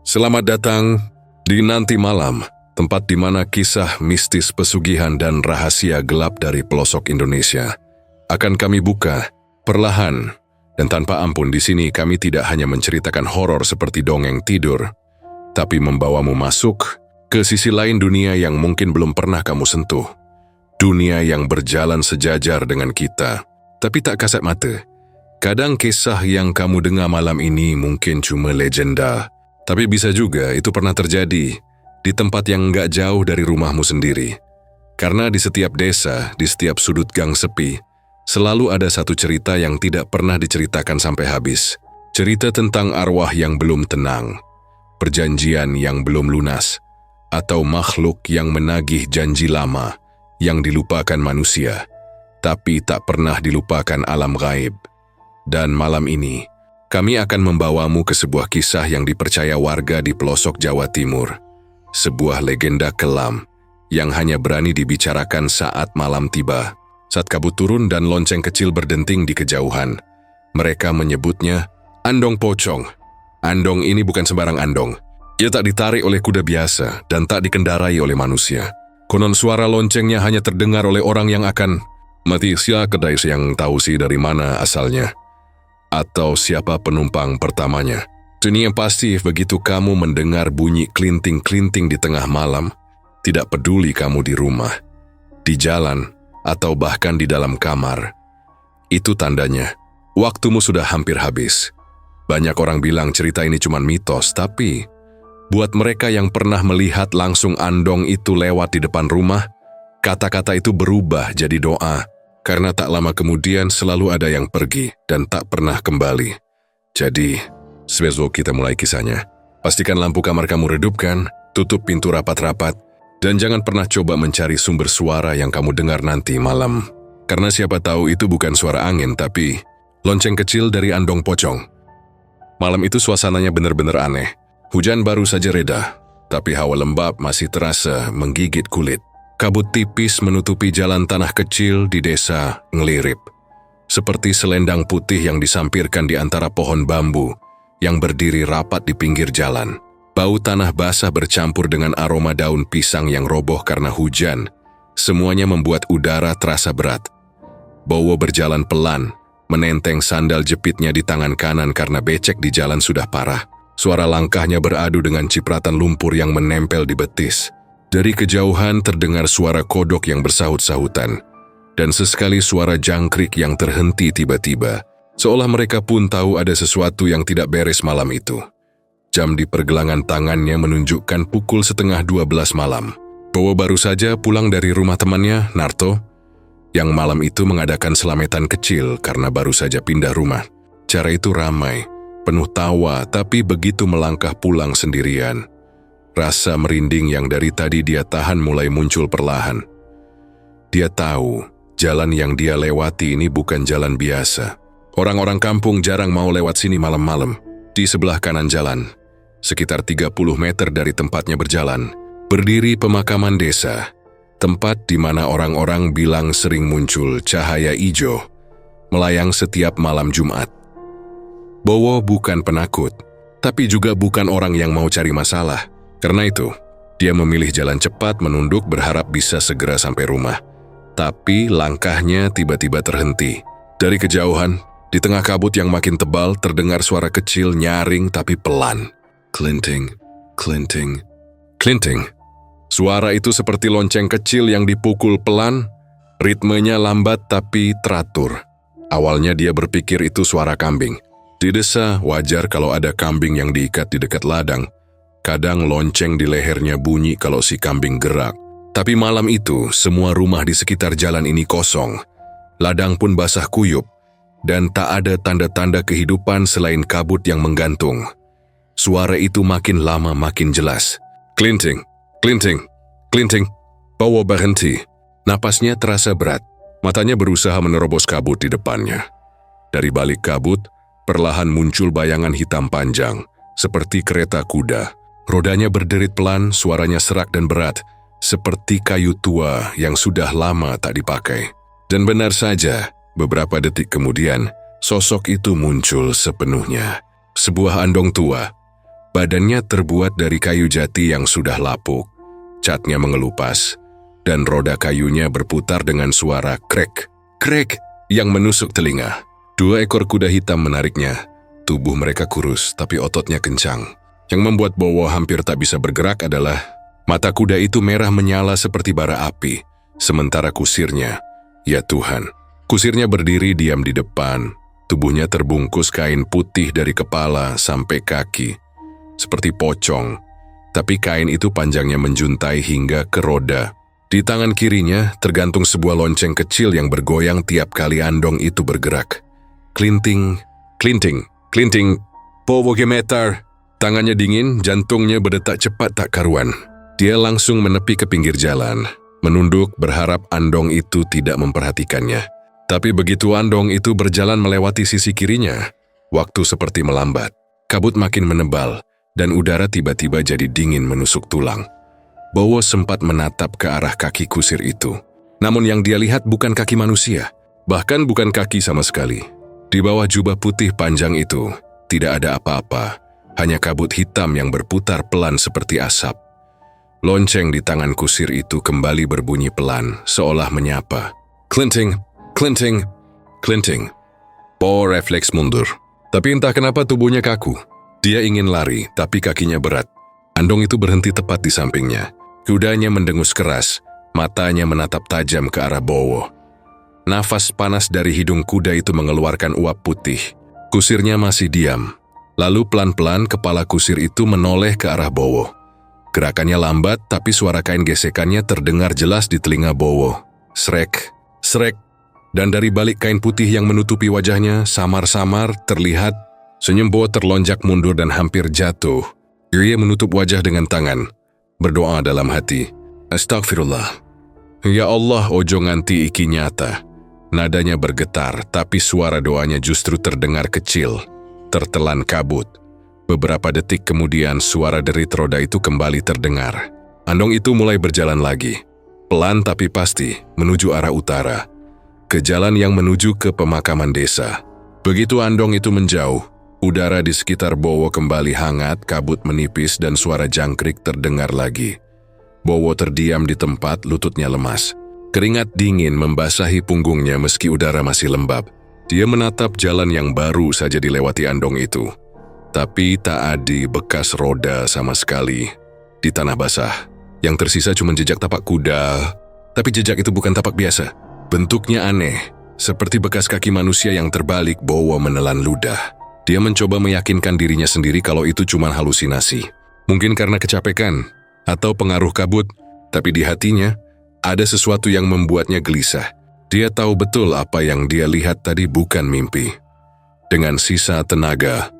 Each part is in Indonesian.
Selamat datang di Nanti Malam, tempat di mana kisah mistis pesugihan dan rahasia gelap dari pelosok Indonesia akan kami buka perlahan dan tanpa ampun. Di sini kami tidak hanya menceritakan horor seperti dongeng tidur, tapi membawamu masuk ke sisi lain dunia yang mungkin belum pernah kamu sentuh. Dunia yang berjalan sejajar dengan kita, tapi tak kasat mata. Kadang kisah yang kamu dengar malam ini mungkin cuma legenda, tapi bisa juga itu pernah terjadi di tempat yang nggak jauh dari rumahmu sendiri. Karena di setiap desa, di setiap sudut gang sepi, selalu ada satu cerita yang tidak pernah diceritakan sampai habis. Cerita tentang arwah yang belum tenang, perjanjian yang belum lunas, atau makhluk yang menagih janji lama yang dilupakan manusia, tapi tak pernah dilupakan alam gaib. Dan malam ini, kami akan membawamu ke sebuah kisah yang dipercaya warga di pelosok Jawa Timur. Sebuah legenda kelam yang hanya berani dibicarakan saat malam tiba. Saat kabut turun dan lonceng kecil berdenting di kejauhan. Mereka menyebutnya Andong Pocong. Andong ini bukan sembarang andong. Ia tak ditarik oleh kuda biasa dan tak dikendarai oleh manusia. Konon suara loncengnya hanya terdengar oleh orang yang akan mati. Kedai yang tahu sih dari mana asalnya, atau siapa penumpang pertamanya. Ini yang pasti begitu kamu mendengar bunyi klinting-klinting di tengah malam, tidak peduli kamu di rumah, di jalan, atau bahkan di dalam kamar, itu tandanya waktumu sudah hampir habis. Banyak orang bilang cerita ini cuma mitos, tapi buat mereka yang pernah melihat langsung andong itu lewat di depan rumah, kata-kata itu berubah jadi doa. Karena tak lama kemudian selalu ada yang pergi dan tak pernah kembali. Jadi, sebelum kita mulai kisahnya, pastikan lampu kamar kamu redupkan, tutup pintu rapat-rapat, dan jangan pernah coba mencari sumber suara yang kamu dengar nanti malam. Karena siapa tahu itu bukan suara angin, tapi lonceng kecil dari Andong Pocong. Malam itu suasananya benar-benar aneh. Hujan baru saja reda, tapi hawa lembab masih terasa menggigit kulit. Kabut tipis menutupi jalan tanah kecil di desa Ngelirip, seperti selendang putih yang disampirkan di antara pohon bambu yang berdiri rapat di pinggir jalan. Bau tanah basah bercampur dengan aroma daun pisang yang roboh karena hujan. Semuanya membuat udara terasa berat. Bowo berjalan pelan, menenteng sandal jepitnya di tangan kanan karena becek di jalan sudah parah. Suara langkahnya beradu dengan cipratan lumpur yang menempel di betis. Dari kejauhan terdengar suara kodok yang bersahut-sahutan, dan sesekali suara jangkrik yang terhenti tiba-tiba, seolah mereka pun tahu ada sesuatu yang tidak beres malam itu. Jam di pergelangan tangannya menunjukkan pukul 11:30 malam. Bowo baru saja pulang dari rumah temannya, Narto, yang malam itu mengadakan selametan kecil karena baru saja pindah rumah. Cara itu ramai, penuh tawa, tapi begitu melangkah pulang sendirian, rasa merinding yang dari tadi dia tahan mulai muncul perlahan. Dia tahu jalan yang dia lewati ini bukan jalan biasa. Orang-orang kampung jarang mau lewat sini malam-malam. Di sebelah kanan jalan, sekitar 30 meter dari tempatnya berjalan, berdiri pemakaman desa. Tempat di mana orang-orang bilang sering muncul cahaya hijau melayang setiap malam Jumat. Bowo bukan penakut, tapi juga bukan orang yang mau cari masalah. Karena itu, dia memilih jalan cepat menunduk berharap bisa segera sampai rumah. Tapi langkahnya tiba-tiba terhenti. Dari kejauhan, di tengah kabut yang makin tebal, terdengar suara kecil nyaring tapi pelan. Klinting, klinting, klinting. Suara itu seperti lonceng kecil yang dipukul pelan, ritmenya lambat tapi teratur. Awalnya dia berpikir itu suara kambing. Di desa, wajar kalau ada kambing yang diikat di dekat ladang. Kadang lonceng di lehernya bunyi kalau si kambing gerak. Tapi malam itu, semua rumah di sekitar jalan ini kosong. Ladang pun basah kuyup, dan tak ada tanda-tanda kehidupan selain kabut yang menggantung. Suara itu makin lama makin jelas. Klinting, klinting, klinting. Bowo berhenti. Napasnya terasa berat. Matanya berusaha menerobos kabut di depannya. Dari balik kabut, perlahan muncul bayangan hitam panjang, seperti kereta kuda. Rodanya berderit pelan, suaranya serak dan berat, seperti kayu tua yang sudah lama tak dipakai. Dan benar saja, beberapa detik kemudian, sosok itu muncul sepenuhnya. Sebuah andong tua, Badannya terbuat dari kayu jati yang sudah lapuk. Catnya mengelupas, dan roda kayunya berputar dengan suara krek, krek yang menusuk telinga. 2 ekor kuda hitam menariknya. Tubuh mereka kurus, tapi ototnya kencang. Yang membuat Bowo hampir tak bisa bergerak adalah mata kuda itu merah menyala seperti bara api, sementara kusirnya, ya Tuhan, kusirnya berdiri diam di depan. Tubuhnya terbungkus kain putih dari kepala sampai kaki, seperti pocong, tapi kain itu panjangnya menjuntai hingga ke roda. Di tangan kirinya tergantung sebuah lonceng kecil yang bergoyang tiap kali andong itu bergerak. Klinting, klinting, klinting, Bowo gemetar. Tangannya dingin, jantungnya berdetak cepat tak karuan. Dia langsung menepi ke pinggir jalan, menunduk berharap andong itu tidak memperhatikannya. Tapi begitu andong itu berjalan melewati sisi kirinya, waktu seperti melambat. Kabut makin menebal, dan udara tiba-tiba jadi dingin menusuk tulang. Bowo sempat menatap ke arah kaki kusir itu. Namun yang dia lihat bukan kaki manusia, bahkan bukan kaki sama sekali. Di bawah jubah putih panjang itu, tidak ada apa-apa, hanya kabut hitam yang berputar pelan seperti asap. Lonceng di tangan kusir itu kembali berbunyi pelan, seolah menyapa. Klinting, klinting, klinting. Bowo refleks mundur, tapi entah kenapa tubuhnya kaku. Dia ingin lari, tapi kakinya berat. Andong itu berhenti tepat di sampingnya. Kudanya mendengus keras, matanya menatap tajam ke arah Bowo. Nafas panas dari hidung kuda itu mengeluarkan uap putih. Kusirnya masih diam. Lalu pelan-pelan kepala kusir itu menoleh ke arah Bowo. Gerakannya lambat, tapi suara kain gesekannya terdengar jelas di telinga Bowo. Srek, srek. Dan dari balik kain putih yang menutupi wajahnya, samar-samar terlihat senyum Bowo terlonjak mundur dan hampir jatuh. Ia menutup wajah dengan tangan, berdoa dalam hati. Astagfirullah. Ya Allah, ojo nganti iki nyata. Nadanya bergetar, tapi suara doanya justru terdengar kecil, tertelan kabut. Beberapa detik kemudian suara derit roda itu kembali terdengar. Andong itu mulai berjalan lagi, pelan tapi pasti, menuju arah utara, ke jalan yang menuju ke pemakaman desa. Begitu andong itu menjauh, udara di sekitar Bowo kembali hangat, kabut menipis dan suara jangkrik terdengar lagi. Bowo terdiam di tempat, lututnya lemas. Keringat dingin membasahi punggungnya meski udara masih lembab. Dia menatap jalan yang baru saja dilewati andong itu. Tapi tak ada bekas roda sama sekali. Di tanah basah, yang tersisa cuma jejak tapak kuda. Tapi jejak itu bukan tapak biasa. Bentuknya aneh, seperti bekas kaki manusia yang terbalik. Bowo menelan ludah. Dia mencoba meyakinkan dirinya sendiri kalau itu cuma halusinasi. Mungkin karena kecapekan atau pengaruh kabut, tapi di hatinya ada sesuatu yang membuatnya gelisah. Dia tahu betul apa yang dia lihat tadi bukan mimpi. Dengan sisa tenaga,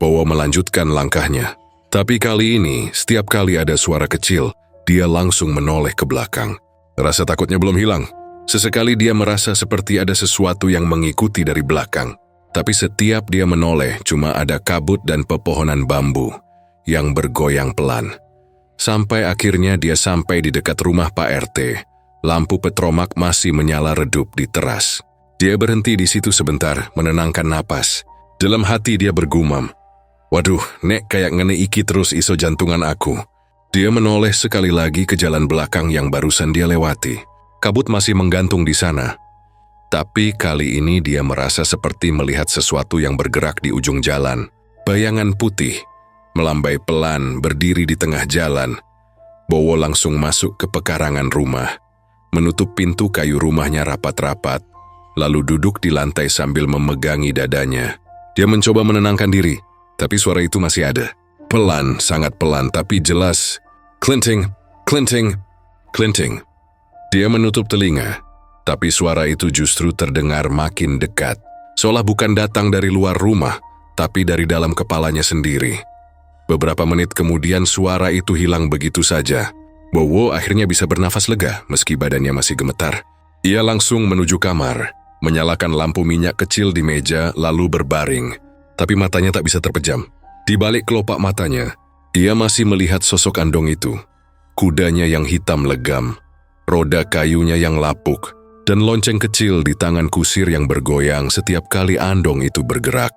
Bowo melanjutkan langkahnya. Tapi kali ini, setiap kali ada suara kecil, dia langsung menoleh ke belakang. Rasa takutnya belum hilang. Sesekali dia merasa seperti ada sesuatu yang mengikuti dari belakang. Tapi setiap dia menoleh, cuma ada kabut dan pepohonan bambu yang bergoyang pelan. Sampai akhirnya dia sampai di dekat rumah Pak RT. Lampu petromak masih menyala redup di teras. Dia berhenti di situ sebentar, menenangkan napas. Dalam hati dia bergumam, waduh, nek kayak ngene iki terus iso jantungan aku. Dia menoleh sekali lagi ke jalan belakang yang barusan dia lewati. Kabut masih menggantung di sana. Tapi kali ini dia merasa seperti melihat sesuatu yang bergerak di ujung jalan. Bayangan putih, melambai pelan, berdiri di tengah jalan. Bowo langsung masuk ke pekarangan rumah, menutup pintu kayu rumahnya rapat-rapat, lalu duduk di lantai sambil memegangi dadanya. Dia mencoba menenangkan diri, tapi suara itu masih ada. Pelan, sangat pelan, tapi jelas. Klinting, klinting, klinting. Dia menutup telinga. Tapi suara itu justru terdengar makin dekat, seolah bukan datang dari luar rumah, tapi dari dalam kepalanya sendiri. Beberapa menit kemudian suara itu hilang begitu saja. Bowo akhirnya bisa bernafas lega meski badannya masih gemetar. Ia langsung menuju kamar, menyalakan lampu minyak kecil di meja lalu berbaring. Tapi matanya tak bisa terpejam. Di balik kelopak matanya, dia masih melihat sosok andong itu. Kudanya yang hitam legam, roda kayunya yang lapuk, dan lonceng kecil di tangan kusir yang bergoyang setiap kali andong itu bergerak.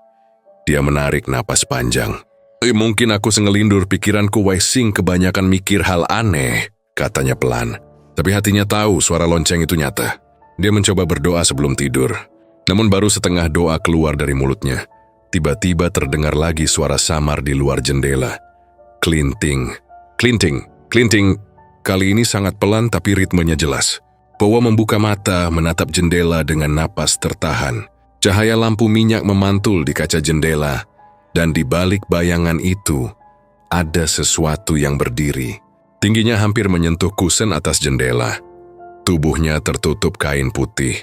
Dia menarik napas panjang. Mungkin aku sengelindur pikiranku Waising kebanyakan mikir hal aneh, katanya pelan. Tapi hatinya tahu suara lonceng itu nyata. Dia mencoba berdoa sebelum tidur. Namun baru setengah doa keluar dari mulutnya. Tiba-tiba terdengar lagi suara samar di luar jendela. Klinting, klinting, klinting. Kali ini sangat pelan tapi ritmenya jelas. Bowo membuka mata, menatap jendela dengan napas tertahan. Cahaya lampu minyak memantul di kaca jendela, dan di balik bayangan itu, ada sesuatu yang berdiri. Tingginya hampir menyentuh kusen atas jendela. Tubuhnya tertutup kain putih,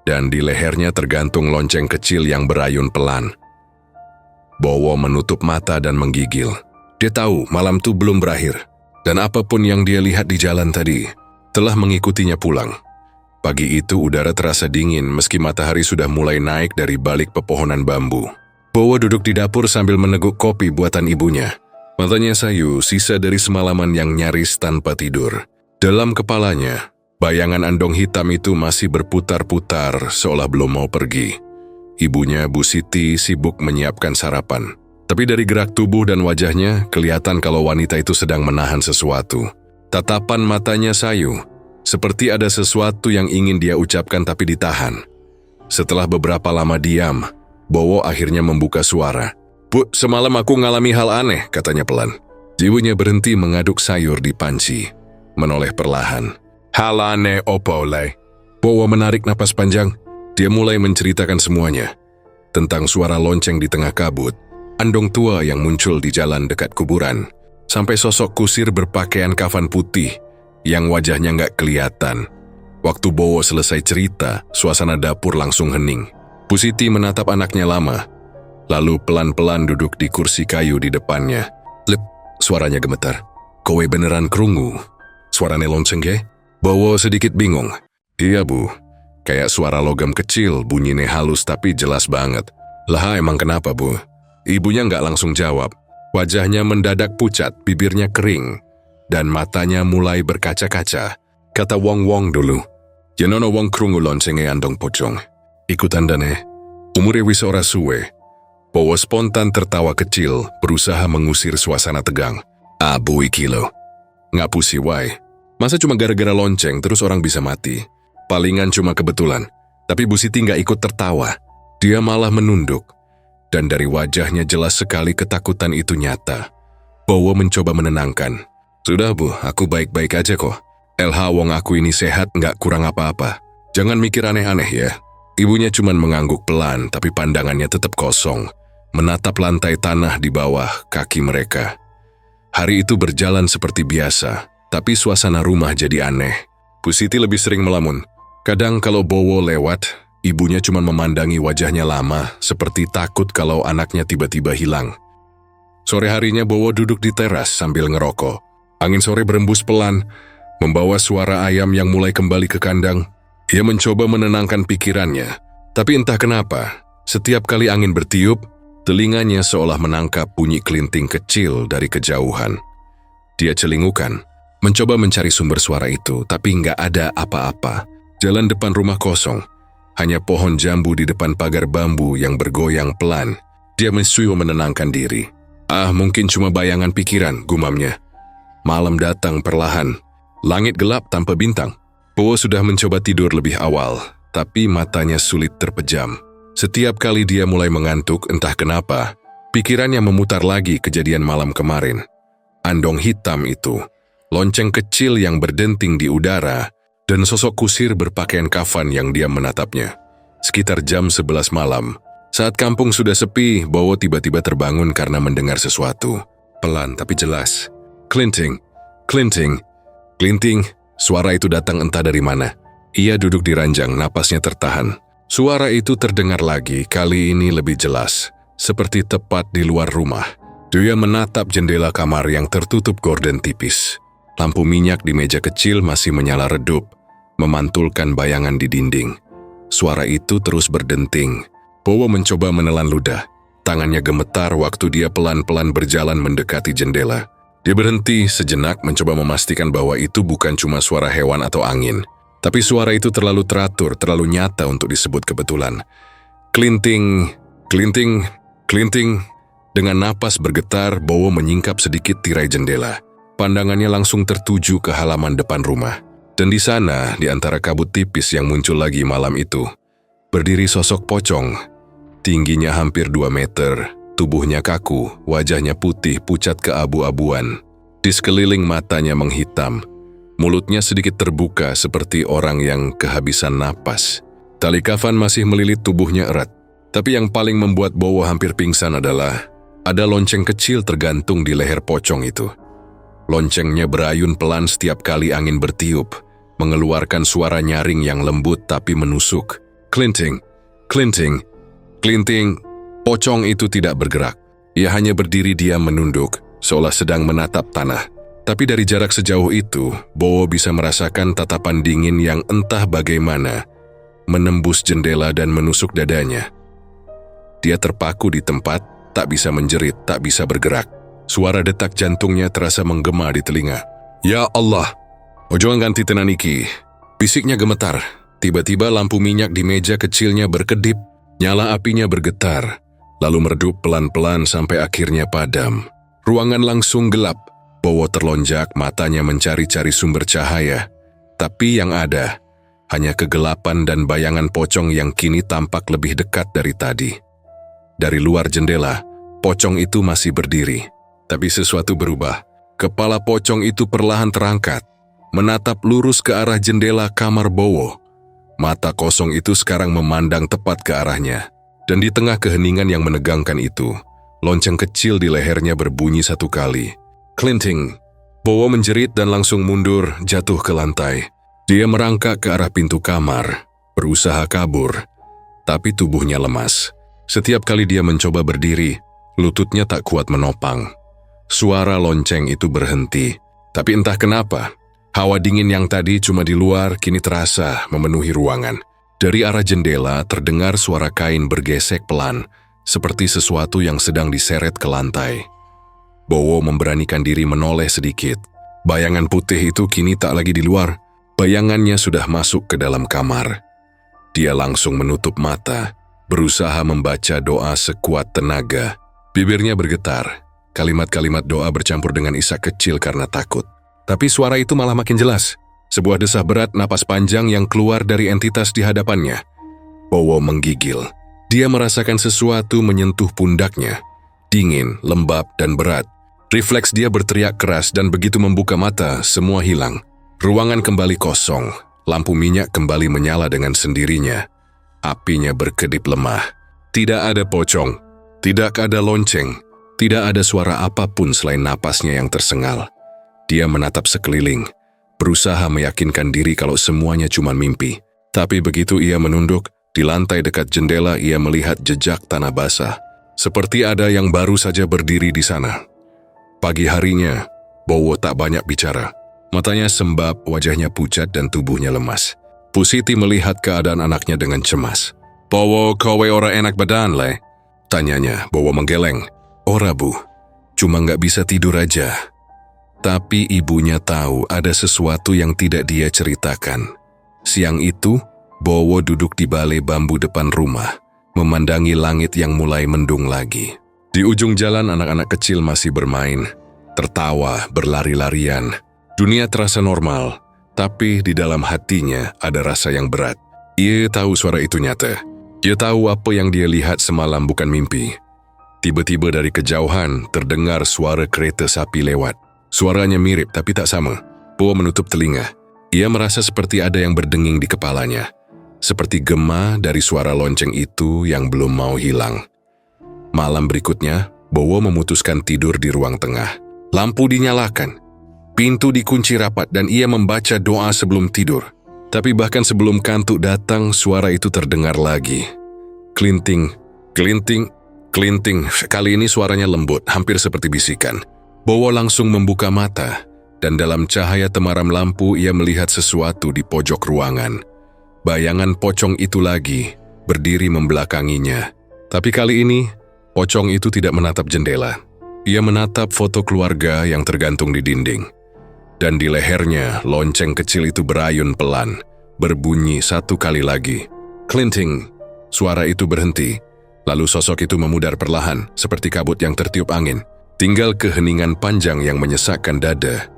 dan di lehernya tergantung lonceng kecil yang berayun pelan. Bowo menutup mata dan menggigil. Dia tahu malam itu belum berakhir, dan apapun yang dia lihat di jalan tadi telah mengikutinya pulang. Pagi itu udara terasa dingin meski matahari sudah mulai naik dari balik pepohonan bambu. Bowo duduk di dapur sambil meneguk kopi buatan ibunya. Matanya sayu, sisa dari semalaman yang nyaris tanpa tidur. Dalam kepalanya, bayangan Andong hitam itu masih berputar-putar seolah belum mau pergi. Ibunya, Bu Siti, sibuk menyiapkan sarapan. Tapi dari gerak tubuh dan wajahnya, kelihatan kalau wanita itu sedang menahan sesuatu. Tatapan matanya sayu, seperti ada sesuatu yang ingin dia ucapkan tapi ditahan. Setelah beberapa lama diam, Bowo akhirnya membuka suara. "Bu, semalam aku ngalami hal aneh," katanya pelan. Ibunya berhenti mengaduk sayur di panci, menoleh perlahan. "Hal aneh opo le?" Bowo menarik napas panjang. Dia mulai menceritakan semuanya. Tentang suara lonceng di tengah kabut, Andong tua yang muncul di jalan dekat kuburan, sampai sosok kusir berpakaian kafan putih yang wajahnya nggak kelihatan. Waktu Bowo selesai cerita, suasana dapur langsung hening. Bu Siti menatap anaknya lama, lalu pelan-pelan duduk di kursi kayu di depannya. "Lep," suaranya gemetar. "Kowe beneran krungu suarane lonceng ge?" Bowo sedikit bingung. "Iya Bu, kayak suara logam kecil, bunyinya halus tapi jelas banget." "Lah emang kenapa Bu?" Ibunya nggak langsung jawab. Wajahnya mendadak pucat, bibirnya kering, dan matanya mulai berkaca-kaca. Kata Wong dulu, "Jenono wong krungu loncenge Andong pocong." Ikutan dane, umure wis ora suwe. Bowo spontan tertawa kecil, berusaha mengusir suasana tegang. "Abu iki lo, ngapusi wae. Masa cuma gara-gara lonceng terus orang bisa mati? Palingan cuma kebetulan." Tapi Bu Siti nggak ikut tertawa. Dia malah menunduk, dan dari wajahnya jelas sekali ketakutan itu nyata. Bowo mencoba menenangkan. "Sudah Bu, aku baik-baik aja kok. LH wong aku ini sehat, nggak kurang apa-apa. Jangan mikir aneh-aneh ya." Ibunya cuman mengangguk pelan, tapi pandangannya tetap kosong, menatap lantai tanah di bawah kaki mereka. Hari itu berjalan seperti biasa, tapi suasana rumah jadi aneh. Bu Siti lebih sering melamun. Kadang kalau Bowo lewat, ibunya cuma memandangi wajahnya lama, seperti takut kalau anaknya tiba-tiba hilang. Sore harinya Bowo duduk di teras sambil ngerokok. Angin sore berembus pelan, membawa suara ayam yang mulai kembali ke kandang. Ia mencoba menenangkan pikirannya, tapi entah kenapa, setiap kali angin bertiup, telinganya seolah menangkap bunyi klinting kecil dari kejauhan. Dia celingukan, mencoba mencari sumber suara itu, tapi nggak ada apa-apa. Jalan depan rumah kosong, hanya pohon jambu di depan pagar bambu yang bergoyang pelan. Dia mencoba menenangkan diri. Mungkin cuma bayangan pikiran, gumamnya. Malam datang perlahan, langit gelap tanpa bintang. Bowo sudah mencoba tidur lebih awal, tapi matanya sulit terpejam. Setiap kali dia mulai mengantuk, entah kenapa, pikirannya memutar lagi kejadian malam kemarin. Andong hitam itu, lonceng kecil yang berdenting di udara, dan sosok kusir berpakaian kafan yang diam menatapnya. Sekitar jam 11 malam, saat kampung sudah sepi, Bowo tiba-tiba terbangun karena mendengar sesuatu. Pelan tapi jelas. Klinting, klinting, klinting. Suara itu datang entah dari mana. Ia duduk di ranjang, napasnya tertahan. Suara itu terdengar lagi, kali ini lebih jelas, seperti tepat di luar rumah. Dia menatap jendela kamar yang tertutup gorden tipis. Lampu minyak di meja kecil masih menyala redup, memantulkan bayangan di dinding. Suara itu terus berdenting. Bowo mencoba menelan ludah. Tangannya gemetar waktu dia pelan-pelan berjalan mendekati jendela. Dia berhenti sejenak mencoba memastikan bahwa itu bukan cuma suara hewan atau angin. Tapi suara itu terlalu teratur, terlalu nyata untuk disebut kebetulan. Klinting, klinting, klinting. Dengan napas bergetar, Bowo menyingkap sedikit tirai jendela. Pandangannya langsung tertuju ke halaman depan rumah. Dan di sana, di antara kabut tipis yang muncul lagi malam itu, berdiri sosok pocong. Tingginya hampir 2 meter, tubuhnya kaku, wajahnya putih pucat keabu-abuan. Di sekeliling matanya menghitam, mulutnya sedikit terbuka seperti orang yang kehabisan napas. Tali kafan masih melilit tubuhnya erat. Tapi yang paling membuat Bowo hampir pingsan adalah ada lonceng kecil tergantung di leher pocong itu. Loncengnya berayun pelan setiap kali angin bertiup, mengeluarkan suara nyaring yang lembut tapi menusuk. Klinting, klinting, klinting. Pocong itu tidak bergerak. Ia hanya berdiri diam menunduk, seolah sedang menatap tanah. Tapi dari jarak sejauh itu, Bowo bisa merasakan tatapan dingin yang entah bagaimana menembus jendela dan menusuk dadanya. Dia terpaku di tempat, tak bisa menjerit, tak bisa bergerak. Suara detak jantungnya terasa menggema di telinga. Ya Allah, ojo ganti tenan iki. Bisiknya gemetar. Tiba-tiba lampu minyak di meja kecilnya berkedip. Nyala apinya bergetar, lalu meredup pelan-pelan sampai akhirnya padam. Ruangan langsung gelap. Bowo terlonjak, matanya mencari-cari sumber cahaya. Tapi yang ada hanya kegelapan dan bayangan pocong yang kini tampak lebih dekat dari tadi. Dari luar jendela, pocong itu masih berdiri. Tapi sesuatu berubah. Kepala pocong itu perlahan terangkat, menatap lurus ke arah jendela kamar Bowo. Mata kosong itu sekarang memandang tepat ke arahnya. Dan di tengah keheningan yang menegangkan itu, lonceng kecil di lehernya berbunyi 1 kali. Klinting. Bowo menjerit dan langsung mundur, jatuh ke lantai. Dia merangkak ke arah pintu kamar, berusaha kabur. Tapi tubuhnya lemas. Setiap kali dia mencoba berdiri, lututnya tak kuat menopang. Suara lonceng itu berhenti. Tapi entah kenapa, hawa dingin yang tadi cuma di luar kini terasa memenuhi ruangan. Dari arah jendela terdengar suara kain bergesek pelan, seperti sesuatu yang sedang diseret ke lantai. Bowo memberanikan diri menoleh sedikit. Bayangan putih itu kini tak lagi di luar. Bayangannya sudah masuk ke dalam kamar. Dia langsung menutup mata, berusaha membaca doa sekuat tenaga. Bibirnya bergetar. Kalimat-kalimat doa bercampur dengan isak kecil karena takut. Tapi suara itu malah makin jelas. Sebuah desah berat napas panjang yang keluar dari entitas di hadapannya. Bowo menggigil. Dia merasakan sesuatu menyentuh pundaknya. Dingin, lembab, dan berat. Refleks dia berteriak keras dan begitu membuka mata, semua hilang. Ruangan kembali kosong. Lampu minyak kembali menyala dengan sendirinya. Apinya berkedip lemah. Tidak ada pocong. Tidak ada lonceng. Tidak ada suara apapun selain napasnya yang tersengal. Dia menatap sekeliling, berusaha meyakinkan diri kalau semuanya cuma mimpi. Tapi begitu ia menunduk, di lantai dekat jendela ia melihat jejak tanah basah. Seperti ada yang baru saja berdiri di sana. Pagi harinya, Bowo tak banyak bicara. Matanya sembab, wajahnya pucat dan tubuhnya lemas. Pusiti melihat keadaan anaknya dengan cemas. "Bowo, kowe ora enak badan, le?" Tanyanya. Bowo menggeleng. "Ora, Bu. Cuma nggak bisa tidur aja." Tapi ibunya tahu ada sesuatu yang tidak dia ceritakan. Siang itu, Bowo duduk di balai bambu depan rumah, memandangi langit yang mulai mendung lagi. Di ujung jalan anak-anak kecil masih bermain, tertawa, berlari-larian. Dunia terasa normal, tapi di dalam hatinya ada rasa yang berat. Ia tahu suara itu nyata. Ia tahu apa yang dia lihat semalam bukan mimpi. Tiba-tiba dari kejauhan terdengar suara kereta sapi lewat. Suaranya mirip tapi tak sama. Bowo menutup telinga. Ia merasa seperti ada yang berdenging di kepalanya. Seperti gema dari suara lonceng itu yang belum mau hilang. Malam berikutnya, Bowo memutuskan tidur di ruang tengah. Lampu dinyalakan. Pintu dikunci rapat dan ia membaca doa sebelum tidur. Tapi bahkan sebelum kantuk datang, suara itu terdengar lagi. Klinting, klinting, klinting. Kali ini suaranya lembut, hampir seperti bisikan. Bowo langsung membuka mata, dan dalam cahaya temaram lampu ia melihat sesuatu di pojok ruangan. Bayangan pocong itu lagi, berdiri membelakanginya. Tapi kali ini, pocong itu tidak menatap jendela. Ia menatap foto keluarga yang tergantung di dinding. Dan di lehernya, lonceng kecil itu berayun pelan, berbunyi 1 kali lagi. Klinting. Suara itu berhenti, Lalu sosok itu memudar perlahan, seperti kabut yang tertiup angin. Tinggal keheningan panjang yang menyesakkan dada.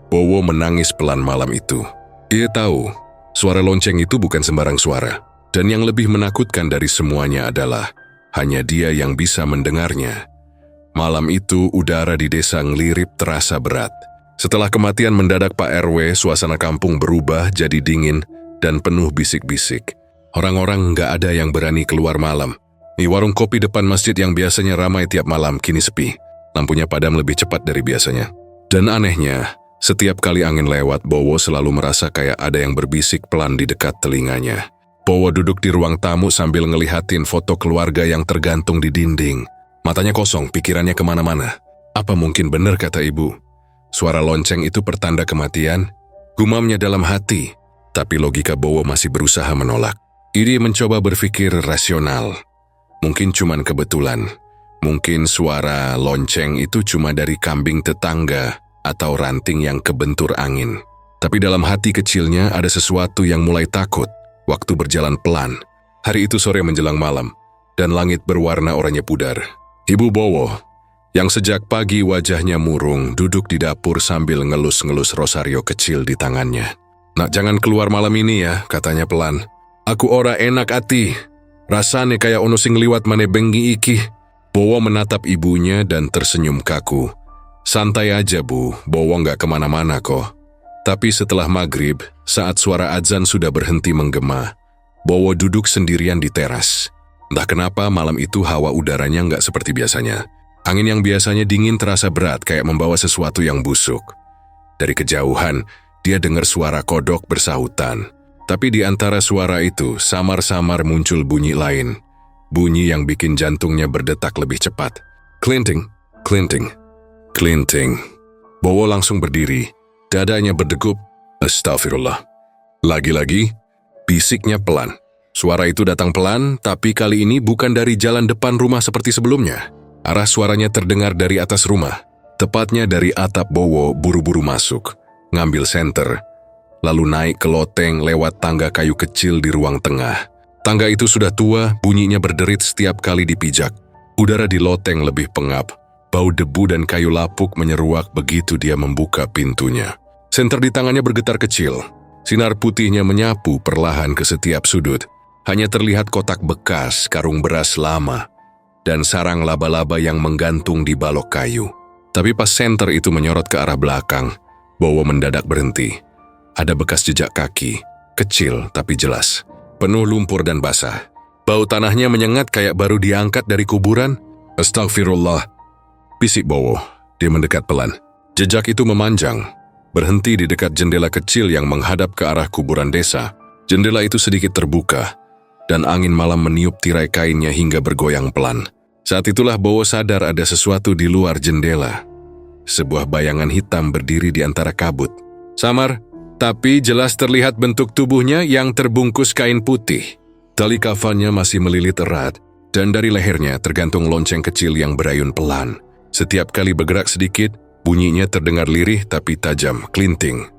Bowo menangis pelan malam itu. Ia tahu, suara lonceng itu bukan sembarang suara. Dan yang lebih menakutkan dari semuanya adalah, hanya dia yang bisa mendengarnya. Malam itu, udara di desa Nglirip terasa berat. Setelah kematian mendadak Pak RW, suasana kampung berubah jadi dingin dan penuh bisik-bisik. Orang-orang nggak ada yang berani keluar malam. Di warung kopi depan masjid yang biasanya ramai tiap malam kini sepi. Lampunya padam lebih cepat dari biasanya. Dan anehnya, setiap kali angin lewat, Bowo selalu merasa kayak ada yang berbisik pelan di dekat telinganya. Bowo duduk di ruang tamu sambil ngelihatin foto keluarga yang tergantung di dinding. Matanya kosong, pikirannya kemana-mana. Apa mungkin benar kata ibu? Suara lonceng itu pertanda kematian? Gumamnya dalam hati, tapi logika Bowo masih berusaha menolak. Dia mencoba berpikir rasional. Mungkin cuman kebetulan. Mungkin suara lonceng itu cuma dari kambing tetangga atau ranting yang kebentur angin. Tapi dalam hati kecilnya ada sesuatu yang mulai takut waktu berjalan pelan. Hari itu sore menjelang malam, dan langit berwarna oranye pudar. Ibu Bowo, yang sejak pagi wajahnya murung, duduk di dapur sambil ngelus-ngelus rosario kecil di tangannya. "Nak, jangan keluar malam ini ya," katanya pelan. "Aku ora enak ati. Rasane kayak ono sing liwat mane bengi iki." Bowo menatap ibunya dan tersenyum kaku. "Santai aja Bu, Bowo nggak kemana-mana kok." Tapi setelah maghrib, saat suara azan sudah berhenti menggema, Bowo duduk sendirian di teras. Entah kenapa malam itu hawa udaranya nggak seperti biasanya. Angin yang biasanya dingin terasa berat kayak membawa sesuatu yang busuk. Dari kejauhan, dia dengar suara kodok bersahutan. Tapi di antara suara itu, samar-samar muncul bunyi lain. Bunyi yang bikin jantungnya berdetak lebih cepat. Klinting, klinting, klinting. Bowo langsung berdiri. Dadanya berdegup. Astagfirullah. Lagi-lagi, bisiknya pelan. Suara itu datang pelan, tapi kali ini bukan dari jalan depan rumah seperti sebelumnya. Arah suaranya terdengar dari atas rumah. Tepatnya dari atap. Bowo buru-buru masuk, ngambil senter, lalu naik ke loteng lewat tangga kayu kecil di ruang tengah. Tangga itu sudah tua, bunyinya berderit setiap kali dipijak. Udara di loteng lebih pengap. Bau debu dan kayu lapuk menyeruak begitu dia membuka pintunya. Senter di tangannya bergetar kecil. Sinar putihnya menyapu perlahan ke setiap sudut. Hanya terlihat kotak bekas, karung beras lama, dan sarang laba-laba yang menggantung di balok kayu. Tapi pas senter itu menyorot ke arah belakang, Bowo mendadak berhenti. Ada bekas jejak kaki, kecil tapi jelas. Penuh lumpur dan basah. Bau tanahnya menyengat kayak baru diangkat dari kuburan. Astagfirullah, bisik Bowo. Dia mendekat pelan. Jejak itu memanjang, berhenti di dekat jendela kecil yang menghadap ke arah kuburan desa. Jendela itu sedikit terbuka, dan angin malam meniup tirai kainnya hingga bergoyang pelan. Saat itulah Bowo sadar ada sesuatu di luar jendela. Sebuah bayangan hitam berdiri di antara kabut. Samar, tapi jelas terlihat bentuk tubuhnya yang terbungkus kain putih. Tali kafannya masih melilit erat, dan dari lehernya tergantung lonceng kecil yang berayun pelan. Setiap kali bergerak sedikit, bunyinya terdengar lirih tapi tajam. Klinting.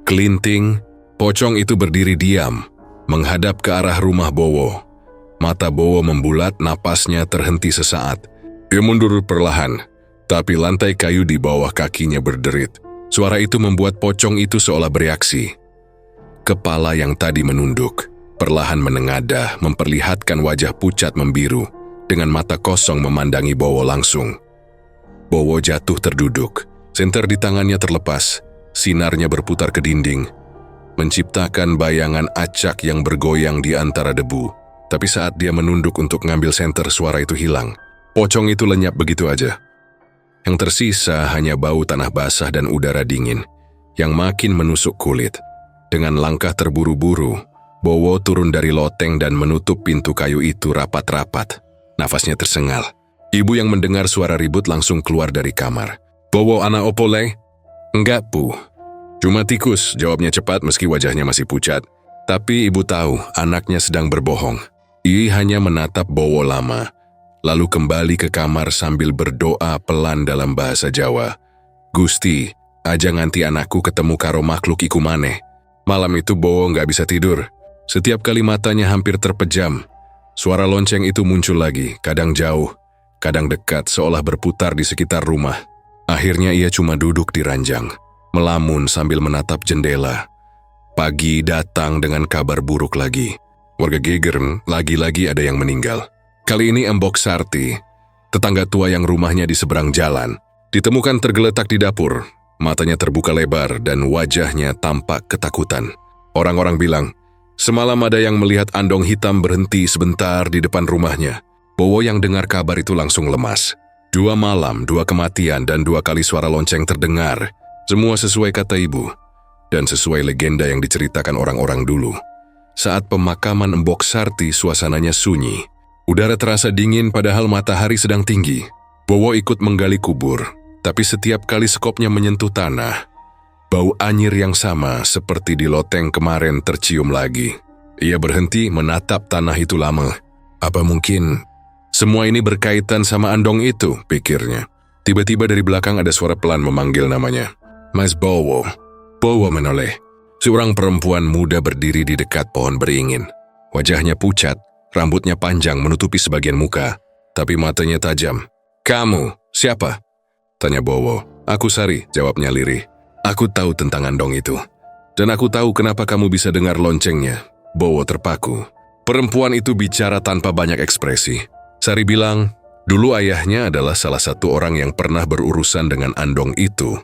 Klinting. Pocong itu berdiri diam, menghadap ke arah rumah Bowo. Mata Bowo membulat, napasnya terhenti sesaat. Dia mundur perlahan, tapi lantai kayu di bawah kakinya berderit. Suara itu membuat pocong itu seolah bereaksi. Kepala yang tadi menunduk, perlahan menengadah, memperlihatkan wajah pucat membiru, dengan mata kosong memandangi Bowo langsung. Bowo jatuh terduduk, senter di tangannya terlepas, sinarnya berputar ke dinding, menciptakan bayangan acak yang bergoyang di antara debu. Tapi saat dia menunduk untuk ngambil senter, suara itu hilang. Pocong itu lenyap begitu aja. Yang tersisa hanya bau tanah basah dan udara dingin yang makin menusuk kulit. Dengan langkah terburu-buru, Bowo turun dari loteng dan menutup pintu kayu itu rapat-rapat. Nafasnya tersengal. Ibu yang mendengar suara ribut langsung keluar dari kamar. "Bowo anak opole?" "Enggak, Bu. Cuma tikus," jawabnya cepat meski wajahnya masih pucat. Tapi ibu tahu anaknya sedang berbohong. Ia hanya menatap Bowo lama, lalu kembali ke kamar sambil berdoa pelan dalam bahasa Jawa. "Gusti, aja nganti anakku ketemu karo makhluk iku maneh." Malam itu Bowo nggak bisa tidur. Setiap kali matanya hampir terpejam, Suara lonceng itu muncul lagi, kadang jauh, kadang dekat seolah berputar di sekitar rumah. Akhirnya ia cuma duduk di ranjang, melamun sambil menatap jendela. Pagi datang dengan kabar buruk lagi. Warga Gegern lagi-lagi ada yang meninggal. Kali ini Embok Sarti, tetangga tua yang rumahnya di seberang jalan, ditemukan tergeletak di dapur. Matanya terbuka lebar dan wajahnya tampak ketakutan. Orang-orang bilang, semalam ada yang melihat andong hitam berhenti sebentar di depan rumahnya. Bowo yang dengar kabar itu langsung lemas. 2 malam, 2 kematian, dan 2 kali suara lonceng terdengar. Semua sesuai kata ibu, dan sesuai legenda yang diceritakan orang-orang dulu. Saat pemakaman Embok Sarti, suasananya sunyi. Udara terasa dingin padahal matahari sedang tinggi. Bowo ikut menggali kubur, tapi setiap kali sekopnya menyentuh tanah, bau anyir yang sama seperti di loteng kemarin tercium lagi. Ia berhenti menatap tanah itu lama. Apa mungkin semua ini berkaitan sama andong itu, pikirnya. Tiba-tiba dari belakang ada suara pelan memanggil namanya. Mas Bowo. Bowo menoleh. Seorang perempuan muda berdiri di dekat pohon beringin. Wajahnya pucat, rambutnya panjang menutupi sebagian muka, tapi matanya tajam. Kamu, siapa? Tanya Bowo. Aku Sari, jawabnya lirih. Aku tahu tentang andong itu. Dan aku tahu kenapa kamu bisa dengar loncengnya. Bowo terpaku. Perempuan itu bicara tanpa banyak ekspresi. Sari bilang, dulu ayahnya adalah salah satu orang yang pernah berurusan dengan andong itu.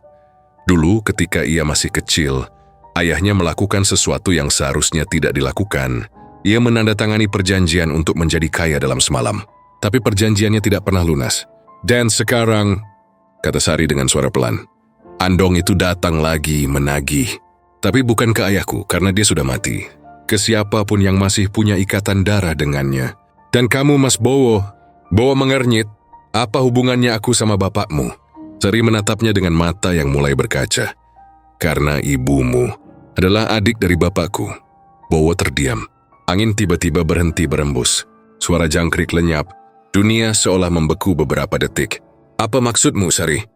Dulu ketika ia masih kecil, ayahnya melakukan sesuatu yang seharusnya tidak dilakukan. Ia menandatangani perjanjian untuk menjadi kaya dalam semalam. Tapi perjanjiannya tidak pernah lunas. Dan sekarang, kata Sari dengan suara pelan, andong itu datang lagi menagih. Tapi bukan ke ayahku karena dia sudah mati. Ke siapapun yang masih punya ikatan darah dengannya. Dan kamu Mas Bowo. Bowo mengernyit. Apa hubungannya aku sama bapakmu? Sari menatapnya dengan mata yang mulai berkaca. Karena ibumu adalah adik dari bapakku. Bowo terdiam. Angin tiba-tiba berhenti berembus. Suara jangkrik lenyap. Dunia seolah membeku beberapa detik. Apa maksudmu, Sari?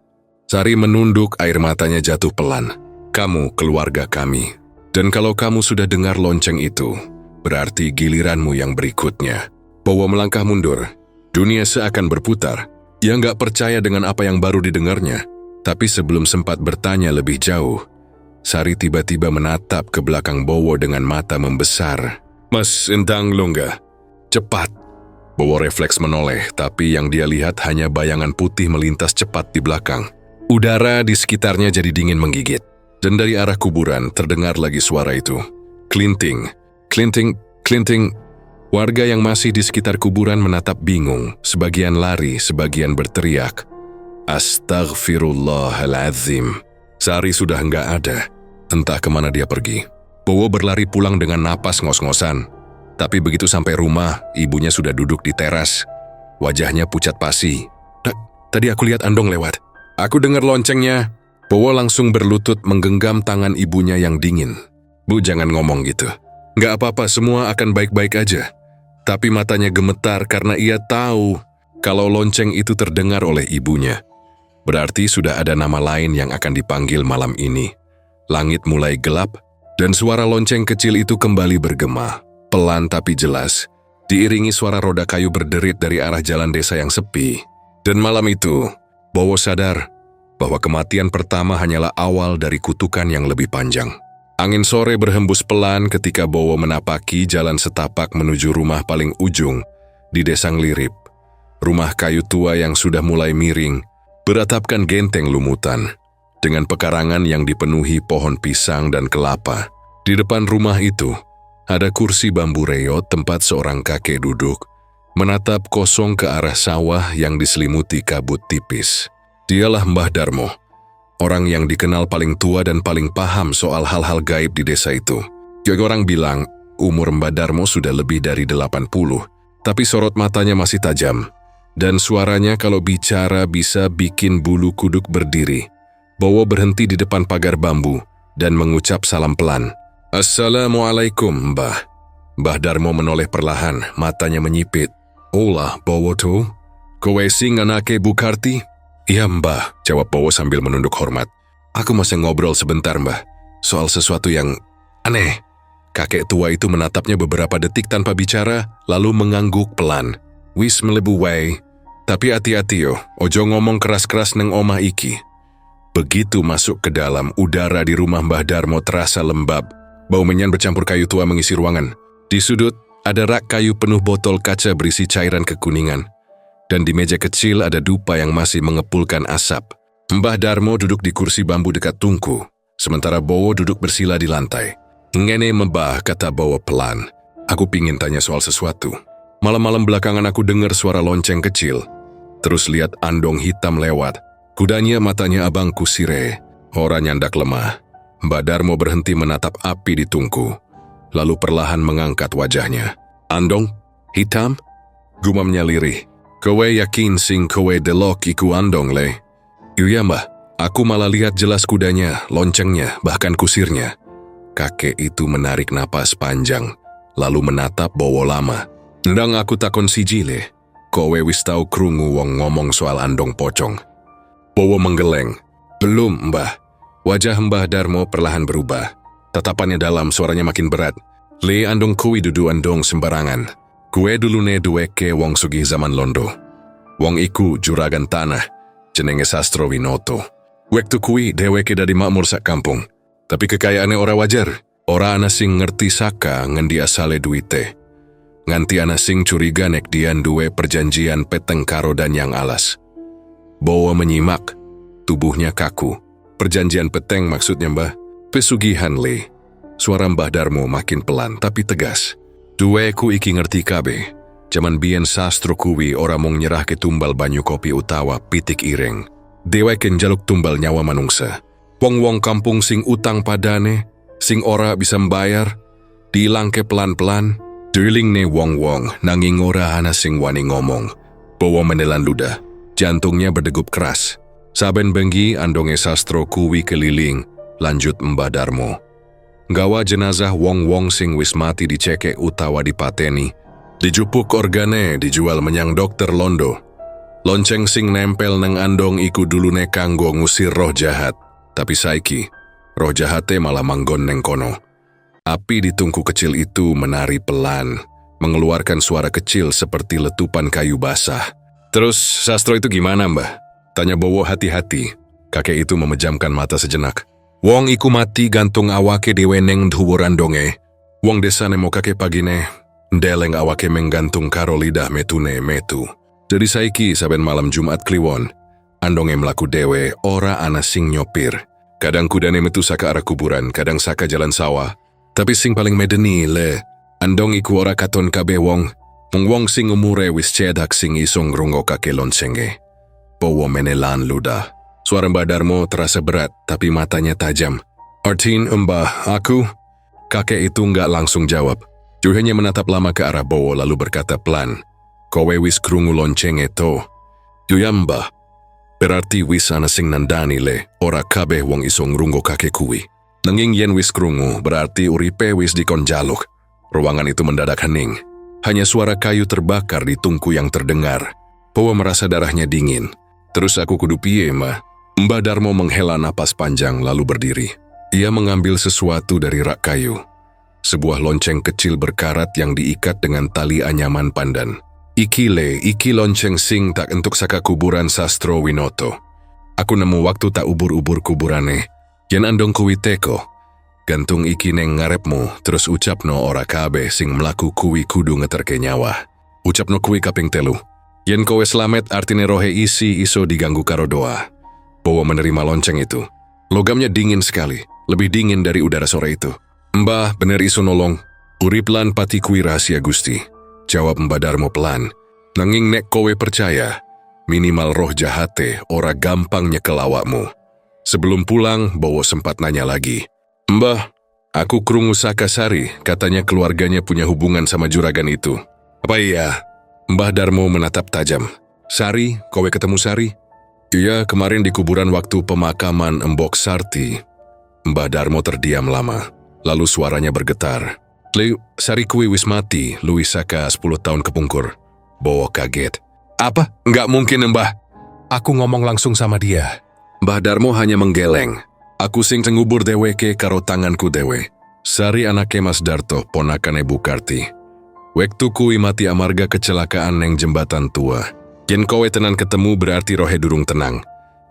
Sari menunduk, air matanya jatuh pelan. Kamu keluarga kami. Dan kalau kamu sudah dengar lonceng itu, berarti giliranmu yang berikutnya. Bowo melangkah mundur. Dunia seakan berputar. Ia nggak percaya dengan apa yang baru didengarnya. Tapi sebelum sempat bertanya lebih jauh, Sari tiba-tiba menatap ke belakang Bowo dengan mata membesar. Mas Endang Lungga, cepat. Bowo refleks menoleh, tapi yang dia lihat hanya bayangan putih melintas cepat di belakang. Udara di sekitarnya jadi dingin menggigit. Dan dari arah kuburan terdengar lagi suara itu. Klinting, klinting, klinting. Warga yang masih di sekitar kuburan menatap bingung. Sebagian lari, sebagian berteriak. Astaghfirullahaladzim. Sari sudah enggak ada. Entah kemana dia pergi. Bowo berlari pulang dengan napas ngos-ngosan. Tapi begitu sampai rumah, ibunya sudah duduk di teras. Wajahnya pucat pasi. Tadi aku lihat andong lewat. Aku dengar loncengnya. Bowo langsung berlutut menggenggam tangan ibunya yang dingin. Bu, jangan ngomong gitu. Nggak apa-apa, semua akan baik-baik aja. Tapi matanya gemetar karena ia tahu kalau lonceng itu terdengar oleh ibunya. Berarti sudah ada nama lain yang akan dipanggil malam ini. Langit mulai gelap, dan suara lonceng kecil itu kembali bergema. Pelan tapi jelas, diiringi suara roda kayu berderit dari arah jalan desa yang sepi. Dan malam itu, Bowo sadar bahwa kematian pertama hanyalah awal dari kutukan yang lebih panjang. Angin sore berhembus pelan ketika Bowo menapaki jalan setapak menuju rumah paling ujung di desa Nglirip. Rumah kayu tua yang sudah mulai miring, beratapkan genteng lumutan, dengan pekarangan yang dipenuhi pohon pisang dan kelapa. Di depan rumah itu, ada kursi bambu reot tempat seorang kakek duduk, menatap kosong ke arah sawah yang diselimuti kabut tipis. Dialah Mbah Darmo, orang yang dikenal paling tua dan paling paham soal hal-hal gaib di desa itu. Orang bilang umur Mbah Darmo sudah lebih dari 80, tapi sorot matanya masih tajam, dan suaranya kalau bicara bisa bikin bulu kuduk berdiri. Bowo berhenti di depan pagar bambu dan mengucap salam pelan. Assalamualaikum, Mbah. Mbah Darmo menoleh perlahan, matanya menyipit. Olah, Bowo tuh? Kowe sing anake Bukarti? Iya, Mbah, jawab Bowo sambil menunduk hormat. Aku masih ngobrol sebentar, Mbah, soal sesuatu yang aneh. Kakek tua itu menatapnya beberapa detik tanpa bicara, lalu mengangguk pelan. Wis melebu wae. Tapi hati-hati yo, ojo ngomong keras-keras neng omah iki. Begitu masuk ke dalam, udara di rumah Mbah Darmo terasa lembab. Bau menyan bercampur kayu tua mengisi ruangan. Di sudut, ada rak kayu penuh botol kaca berisi cairan kekuningan. Dan di meja kecil ada dupa yang masih mengepulkan asap. Mbah Darmo duduk di kursi bambu dekat tungku, sementara Bowo duduk bersila di lantai. Ngene Mbah, kata Bowo pelan. Aku pingin tanya soal sesuatu. Malam-malam belakangan aku dengar suara lonceng kecil. Terus lihat andong hitam lewat. Kudanya matanya abangku sire. Orang nyandak lemah. Mbah Darmo berhenti menatap api di tungku. Lalu perlahan mengangkat wajahnya. Andong? Hitam? Gumamnya lirih. Kowe yakin sing kowe delok iku andong le? Iya mbah, aku malah lihat jelas kudanya, loncengnya, bahkan kusirnya. Kakek itu menarik napas panjang, lalu menatap Bowo lama. Ndang aku takon siji le, kowe wis tau krungu wong ngomong soal andong pocong. Bowo menggeleng. Belum mbah. Wajah Mbah Darmo perlahan berubah. Tatapannya dalam, suaranya makin berat. Le andong kui dudu andong sembarangan. Kue dulune duweke wong sugih zaman londo. Wong iku juragan tanah, jenenge Sastro Winoto. Waktu kui deweke dari makmur sak kampung. Tapi kekayaannya ora wajar. Ora ana sing ngerti saka ngendi asale duite. Nganti ana sing curiga nek dian duwe perjanjian peteng karo dan yang alas. Bowo menyimak, tubuhnya kaku. Perjanjian peteng maksudnya mbah. Pesugihan le. Suara Mbah Darmo makin pelan tapi tegas. Duweku iki ngerti kabe. Jaman biyen sastro kuwi ora mung nyerah ke tumbal banyu kopi utawa pitik ireng. Deweke njaluk tumbal nyawa manungsa. Wong-wong kampung sing utang padane, sing ora bisa mbayar, diilangke pelan-pelan, dilingne wong-wong nanging ora ana sing wani ngomong. Bowo menelan ludah, jantungnya berdegup keras. Saben bengi andonge sastro kuwi keliling, lanjut Mbah Darmo. Gawa jenazah wong-wong sing wis mati dicekek utawa dipateni, dijupuk organe dijual menyang dokter londo. Lonceng sing nempel neng andong iku dulune kanggo ngusir roh jahat, tapi saiki roh jahate malah manggon neng kono. Api di tungku kecil itu menari pelan, mengeluarkan suara kecil seperti letupan kayu basah. Terus sastro itu gimana mbah? Tanya Bowo hati-hati. Kakek itu memejamkan mata sejenak. Wong iku mati gantung awake dewe neng dhuwur andonge. Wong desa nemo kakek pagine, ndeleng awake menggantung karo lidah metune metu. Jadi saiki saben malam Jumat Kliwon, andonge melaku dewe ora ana sing nyopir. Kadang kudane metu saka arah kuburan, kadang saka jalan sawah. Tapi sing paling medeni le, andong iku ora katon kabeh wong. Wong sing umure wis cedak sing iso ngrungokake loncenge. Bowo menelan ludah. Suara Mbah Darmo terasa berat, tapi matanya tajam. Artin mbah, aku? Kakek itu nggak langsung jawab. Dia hanya menatap lama ke arah Bowo lalu berkata pelan. Kowe wis krungu loncenge to? Iya mbah. Berarti wis ana sing nandani le, ora kabeh wong iso ngrungokake kuwi. Nanging yen wis krungu, berarti uripe wis dikon jaluk. Ruangan itu mendadak hening. Hanya suara kayu terbakar di tungku yang terdengar. Bowo merasa darahnya dingin. Terus aku kudu piye, mah? Mbah Darmo menghela napas panjang lalu berdiri. Ia mengambil sesuatu dari rak kayu. Sebuah lonceng kecil berkarat yang diikat dengan tali anyaman pandan. Iki lonceng sing tak entuk saka kuburan Sastro Winoto. Aku nemu waktu tak ubur-ubur kuburane. Yen andong kuwi teko. Gantung iki neng ngarepmu, terus ucapno ora kabeh sing mlaku kuwi kudu ngeterke nyawa. Ucapno kuwi kaping 3. Yen kowe slamet artine rohe isi iso diganggu karo doa. Bowo menerima lonceng itu. Logamnya dingin sekali, lebih dingin dari udara sore itu. Mbah bener iso nolong. Urip lan pati kuwi rahasia Gusti. Jawab Mbah Darmo pelan. Nanging nek kowe percaya, minimal roh jahate ora gampang nyekel awakmu. Sebelum pulang, Bowo sempat nanya lagi. Mbah, aku krungu saka Sari, katanya keluarganya punya hubungan sama juragan itu. Apa iya? Mbah Darmo menatap tajam. Sari, kowe ketemu Sari? Iya, kemarin di kuburan waktu pemakaman Embok Sarti. Mbah Darmo terdiam lama, lalu suaranya bergetar. Le, Sari kuwi wis mati, luwih saka 10 tahun kepungkur. Bowo kaget. Apa? Nggak mungkin, Mbah. Aku ngomong langsung sama dia. Mbah Darmo hanya menggeleng. Aku sing ngubur deweke karo tanganku dewe. Sari anake Mas Darto, ponakane Bukarti. Wektu kui mati amarga kecelakaan neng jembatan tua. Yen kowe tenan ketemu berarti rohe durung tenang.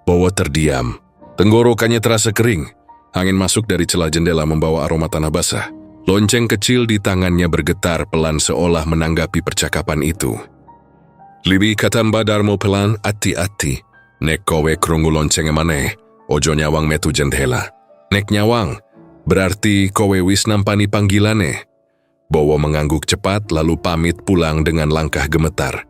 Bowo terdiam. Tenggorokannya terasa kering. Angin masuk dari celah jendela membawa aroma tanah basah. Lonceng kecil di tangannya bergetar pelan seolah menanggapi percakapan itu. Libi kata Mbak Darmo pelan, ati-ati. Nek kowe krungu lonceng maneh, ojo nyawang metu jendela. Nek nyawang, berarti kowe wis nampani panggilane. Bowo mengangguk cepat lalu pamit pulang dengan langkah gemetar.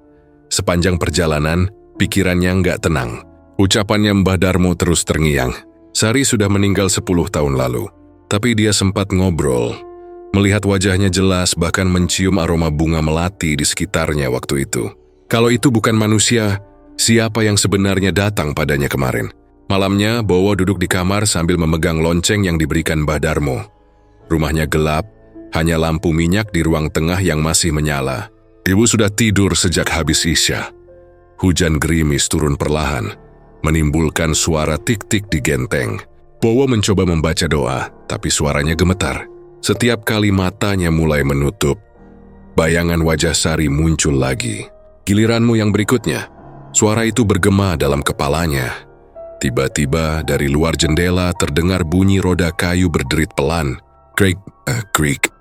Sepanjang perjalanan, pikirannya nggak tenang. Ucapannya Mbah Darmo terus terngiang. Sari sudah meninggal 10 tahun lalu. Tapi dia sempat ngobrol. Melihat wajahnya jelas bahkan mencium aroma bunga melati di sekitarnya waktu itu. Kalau itu bukan manusia, siapa yang sebenarnya datang padanya kemarin? Malamnya, Bowo duduk di kamar sambil memegang lonceng yang diberikan Mbah Darmo. Rumahnya gelap, hanya lampu minyak di ruang tengah yang masih menyala. Ibu sudah tidur sejak habis Isya. Hujan gerimis turun perlahan, menimbulkan suara tik-tik di genteng. Bowo mencoba membaca doa, tapi suaranya gemetar. Setiap kali matanya mulai menutup, bayangan wajah Sari muncul lagi. Giliranmu yang berikutnya, suara itu bergema dalam kepalanya. Tiba-tiba dari luar jendela terdengar bunyi roda kayu berderit pelan. Creak.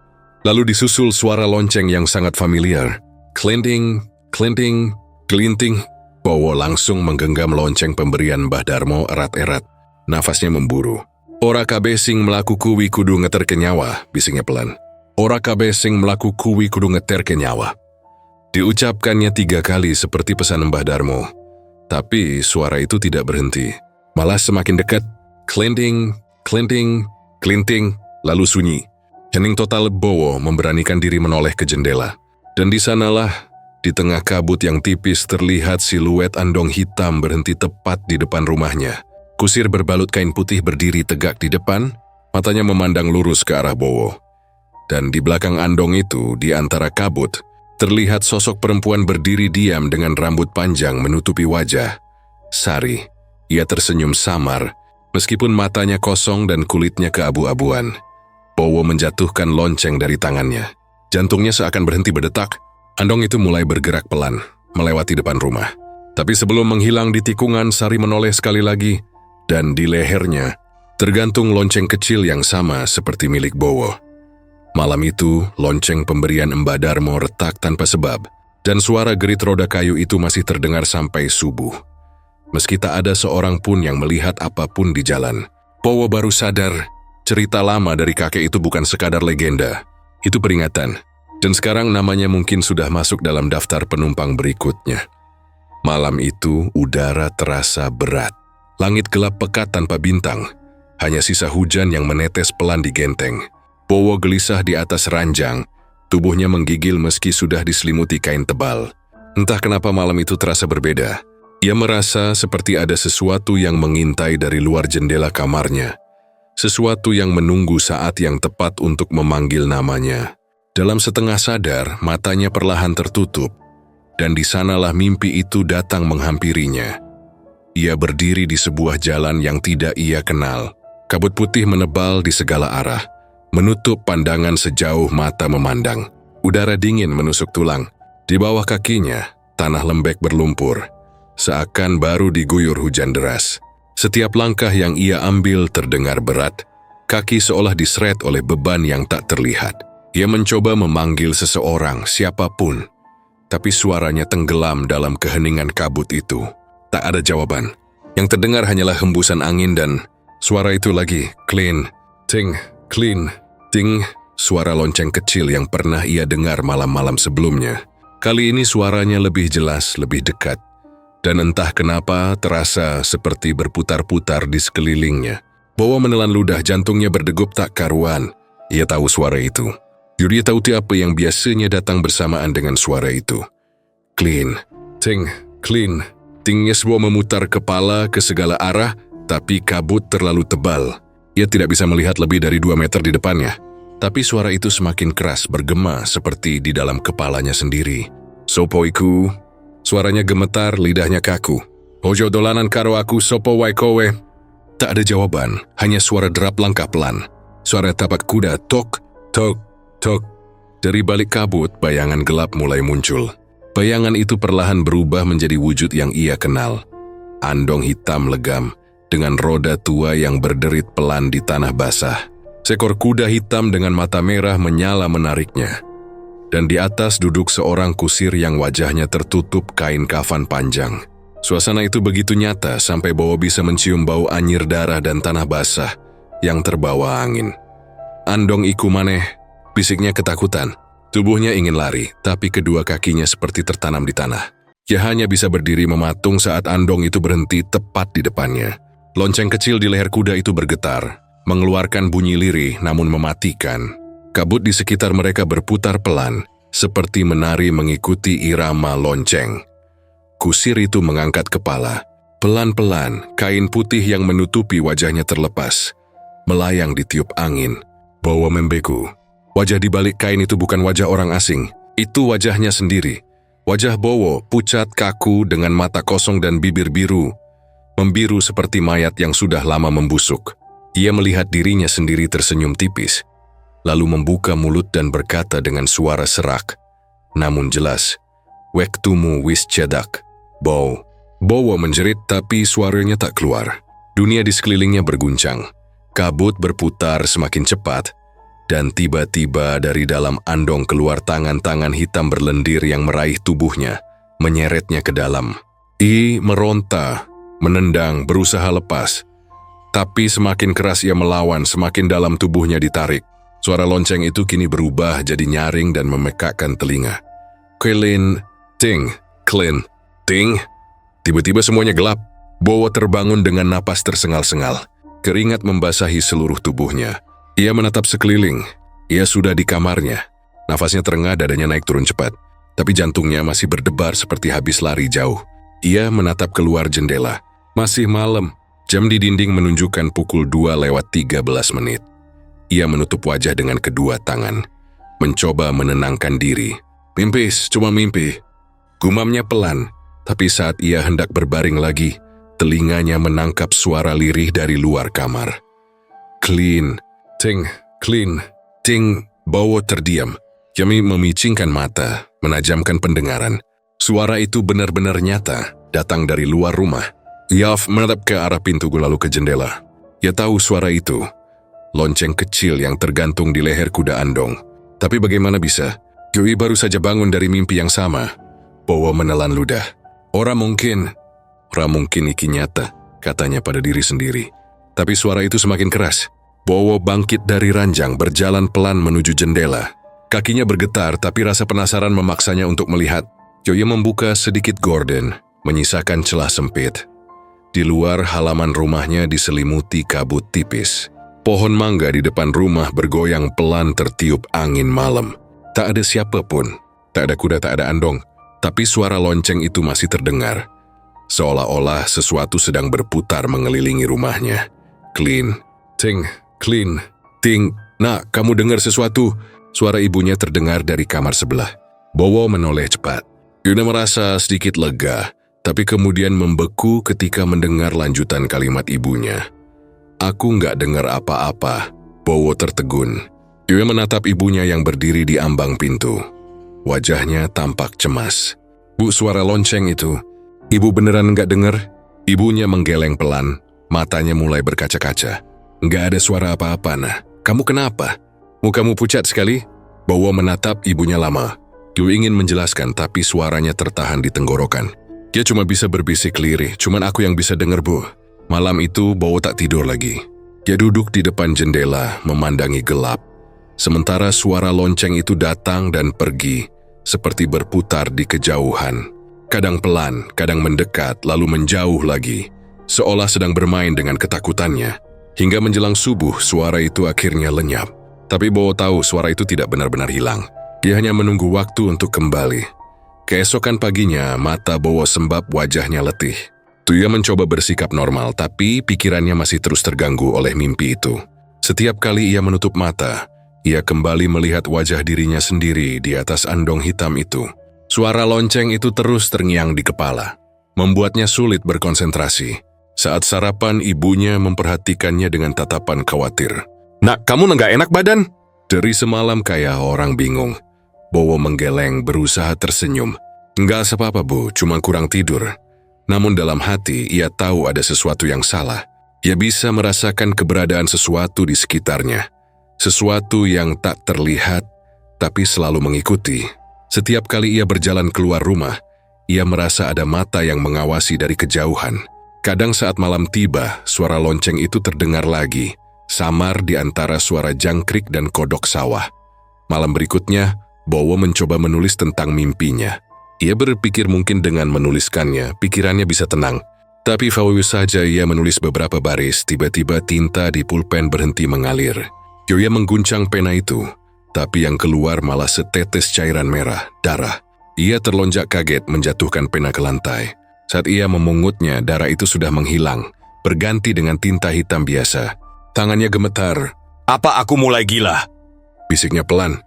Lalu disusul suara lonceng yang sangat familiar. Klinting, klinting, kelinting. Bowo langsung menggenggam lonceng pemberian Mbah Darmo erat-erat. Nafasnya memburu. Ora kabeh sing mlaku kuwi kudu ngeterke nyawa, bisingnya pelan. Ora kabeh sing mlaku kuwi kudu ngeterke nyawa. Diucapkannya 3 kali seperti pesan Mbah Darmo. Tapi suara itu tidak berhenti. Malah semakin dekat. Klinting, klinting, klinting, lalu sunyi. Hening total Bowo memberanikan diri menoleh ke jendela. Dan di sanalah, di tengah kabut yang tipis terlihat siluet andong hitam berhenti tepat di depan rumahnya. Kusir berbalut kain putih berdiri tegak di depan, matanya memandang lurus ke arah Bowo. Dan di belakang andong itu, di antara kabut, terlihat sosok perempuan berdiri diam dengan rambut panjang menutupi wajah. Sari. Ia tersenyum samar, meskipun matanya kosong dan kulitnya keabu-abuan. Bowo menjatuhkan lonceng dari tangannya. Jantungnya seakan berhenti berdetak. Andong itu mulai bergerak pelan, melewati depan rumah. Tapi sebelum menghilang di tikungan, Sari menoleh sekali lagi, dan di lehernya tergantung lonceng kecil yang sama seperti milik Bowo. Malam itu, lonceng pemberian Mbah Darmo retak tanpa sebab, dan suara gerit roda kayu itu masih terdengar sampai subuh. Meski tak ada seorang pun yang melihat apapun di jalan, Bowo baru sadar cerita lama dari kakek itu bukan sekadar legenda. Itu peringatan, dan sekarang namanya mungkin sudah masuk dalam daftar penumpang berikutnya. Malam itu, udara terasa berat. Langit gelap pekat tanpa bintang, hanya sisa hujan yang menetes pelan di genteng. Bowo gelisah di atas ranjang, tubuhnya menggigil meski sudah diselimuti kain tebal. Entah kenapa malam itu terasa berbeda. Ia merasa seperti ada sesuatu yang mengintai dari luar jendela kamarnya. Sesuatu yang menunggu saat yang tepat untuk memanggil namanya. Dalam setengah sadar, matanya perlahan tertutup, dan di sanalah mimpi itu datang menghampirinya. Ia berdiri di sebuah jalan yang tidak ia kenal. Kabut putih menebal di segala arah, menutup pandangan sejauh mata memandang. Udara dingin menusuk tulang. Di bawah kakinya, tanah lembek berlumpur, seakan baru diguyur hujan deras. Setiap langkah yang ia ambil terdengar berat. Kaki seolah diseret oleh beban yang tak terlihat. Ia mencoba memanggil seseorang, siapapun, tapi suaranya tenggelam dalam keheningan kabut itu. Tak ada jawaban. Yang terdengar hanyalah hembusan angin dan suara itu lagi, clean, ting, clean, ting, suara lonceng kecil yang pernah ia dengar malam-malam sebelumnya. Kali ini suaranya lebih jelas, lebih dekat. Dan entah kenapa terasa seperti berputar-putar di sekelilingnya. Bowo menelan ludah, jantungnya berdegup tak karuan. Ia tahu suara itu. Dia tahu apa yang biasanya datang bersamaan dengan suara itu. Clean, ting, clean. Tingnya Bowo memutar kepala ke segala arah, tapi kabut terlalu tebal. Ia tidak bisa melihat lebih dari 2 meter di depannya. Tapi suara itu semakin keras, bergema seperti di dalam kepalanya sendiri. Sopoiku. Suaranya gemetar, lidahnya kaku. Ojo dolanan karo aku, sopo wae kowe. Tak ada jawaban, hanya suara derap langkah pelan. Suara tapak kuda, tok, tok, tok. Dari balik kabut, bayangan gelap mulai muncul. Bayangan itu perlahan berubah menjadi wujud yang ia kenal. Andong hitam legam, dengan roda tua yang berderit pelan di tanah basah. Seekor kuda hitam dengan mata merah menyala menariknya. Dan di atas duduk seorang kusir yang wajahnya tertutup kain kafan panjang. Suasana itu begitu nyata sampai Bowo bisa mencium bau anyir darah dan tanah basah yang terbawa angin. Andong iku maneh, bisiknya ketakutan. Tubuhnya ingin lari, tapi kedua kakinya seperti tertanam di tanah. Ia hanya bisa berdiri mematung saat Andong itu berhenti tepat di depannya. Lonceng kecil di leher kuda itu bergetar, mengeluarkan bunyi lirih namun mematikan. Kabut di sekitar mereka berputar pelan, seperti menari mengikuti irama lonceng. Kusir itu mengangkat kepala. Pelan-pelan, kain putih yang menutupi wajahnya terlepas, melayang ditiup angin. Bowo membeku. Wajah di balik kain itu bukan wajah orang asing. Itu wajahnya sendiri. Wajah Bowo pucat kaku dengan mata kosong dan bibir biru. Membiru seperti mayat yang sudah lama membusuk. Ia melihat dirinya sendiri tersenyum tipis, lalu membuka mulut dan berkata dengan suara serak, namun jelas, "Wektumu wis cedak, Bowo." Bowo menjerit tapi suaranya tak keluar. Dunia di sekelilingnya berguncang. Kabut berputar semakin cepat, dan tiba-tiba dari dalam Andong keluar tangan-tangan hitam berlendir yang meraih tubuhnya, menyeretnya ke dalam. Meronta, menendang, berusaha lepas. Tapi semakin keras ia melawan, semakin dalam tubuhnya ditarik. Suara lonceng itu kini berubah jadi nyaring dan memekakkan telinga. Klin, ting, klin, ting. Tiba-tiba semuanya gelap. Bowo terbangun dengan napas tersengal-sengal. Keringat membasahi seluruh tubuhnya. Ia menatap sekeliling. Ia sudah di kamarnya. Nafasnya terengah, dadanya naik turun cepat. Tapi jantungnya masih berdebar seperti habis lari jauh. Ia menatap keluar jendela. Masih malam. Jam di dinding menunjukkan pukul 2:13 menit. Ia menutup wajah dengan kedua tangan. Mencoba menenangkan diri. Mimpis, cuma mimpi. Gumamnya pelan. Tapi saat ia hendak berbaring lagi, telinganya menangkap suara lirih dari luar kamar. Clean. Ting, clean, ting. Bowo terdiam. Kami memicingkan mata, menajamkan pendengaran. Suara itu benar-benar nyata, datang dari luar rumah. Yaf menatap ke arah pintu lalu ke jendela. Ia tahu suara itu. Lonceng kecil yang tergantung di leher kuda Andong. Tapi bagaimana bisa? Yui baru saja bangun dari mimpi yang sama. Bowo menelan ludah. Ora mungkin iki nyata, katanya pada diri sendiri. Tapi suara itu semakin keras. Bowo bangkit dari ranjang, berjalan pelan menuju jendela. Kakinya bergetar, tapi rasa penasaran memaksanya untuk melihat. Ia membuka sedikit gorden, menyisakan celah sempit. Di luar halaman rumahnya diselimuti kabut tipis. Pohon mangga di depan rumah bergoyang pelan tertiup angin malam. Tak ada siapapun, tak ada kuda, tak ada Andong. Tapi suara lonceng itu masih terdengar. Seolah-olah sesuatu sedang berputar mengelilingi rumahnya. Clean, ting, clean, ting. Nak, kamu dengar sesuatu? Suara ibunya terdengar dari kamar sebelah. Bowo menoleh cepat. Yuna merasa sedikit lega, tapi kemudian membeku ketika mendengar lanjutan kalimat ibunya. Aku nggak dengar apa-apa. Bowo tertegun. Yuna menatap ibunya yang berdiri di ambang pintu. Wajahnya tampak cemas. Bu, suara lonceng itu. Ibu beneran nggak dengar? Ibunya menggeleng pelan, matanya mulai berkaca-kaca. Nggak ada suara apa-apa, nah. Kamu kenapa? Mukamu pucat sekali. Bowo menatap ibunya lama. Yu ingin menjelaskan, tapi suaranya tertahan di tenggorokan. Dia cuma bisa berbisik lirih, cuman aku yang bisa dengar, Bu. Malam itu, Bowo tak tidur lagi. Dia duduk di depan jendela, memandangi gelap. Sementara suara lonceng itu datang dan pergi, seperti berputar di kejauhan. Kadang pelan, kadang mendekat, lalu menjauh lagi. Seolah sedang bermain dengan ketakutannya. Hingga menjelang subuh, suara itu akhirnya lenyap. Tapi Bowo tahu suara itu tidak benar-benar hilang. Dia hanya menunggu waktu untuk kembali. Keesokan paginya, mata Bowo sembab, wajahnya letih. Tuya mencoba bersikap normal, tapi pikirannya masih terus terganggu oleh mimpi itu. Setiap kali ia menutup mata, ia kembali melihat wajah dirinya sendiri di atas Andong hitam itu. Suara lonceng itu terus terngiang di kepala, membuatnya sulit berkonsentrasi. Saat sarapan, ibunya memperhatikannya dengan tatapan khawatir. "Nak, kamu nggak enak badan?" Dari semalam kayak orang bingung. Bowo menggeleng berusaha tersenyum. "Nggak apa-apa, Bu, cuma kurang tidur." Namun dalam hati ia tahu ada sesuatu yang salah. Ia bisa merasakan keberadaan sesuatu di sekitarnya. Sesuatu yang tak terlihat, tapi selalu mengikuti. Setiap kali ia berjalan keluar rumah, ia merasa ada mata yang mengawasi dari kejauhan. Kadang saat malam tiba, suara lonceng itu terdengar lagi, samar di antara suara jangkrik dan kodok sawah. Malam berikutnya, Bowo mencoba menulis tentang mimpinya. Ia berpikir mungkin dengan menuliskannya, pikirannya bisa tenang. Tapi fawu saja ia menulis beberapa baris, tiba-tiba tinta di pulpen berhenti mengalir. Ia mengguncang pena itu, tapi yang keluar malah setetes cairan merah, darah. Ia terlonjak kaget menjatuhkan pena ke lantai. Saat ia memungutnya, darah itu sudah menghilang, berganti dengan tinta hitam biasa. Tangannya gemetar. "Apa aku mulai gila?" bisiknya pelan.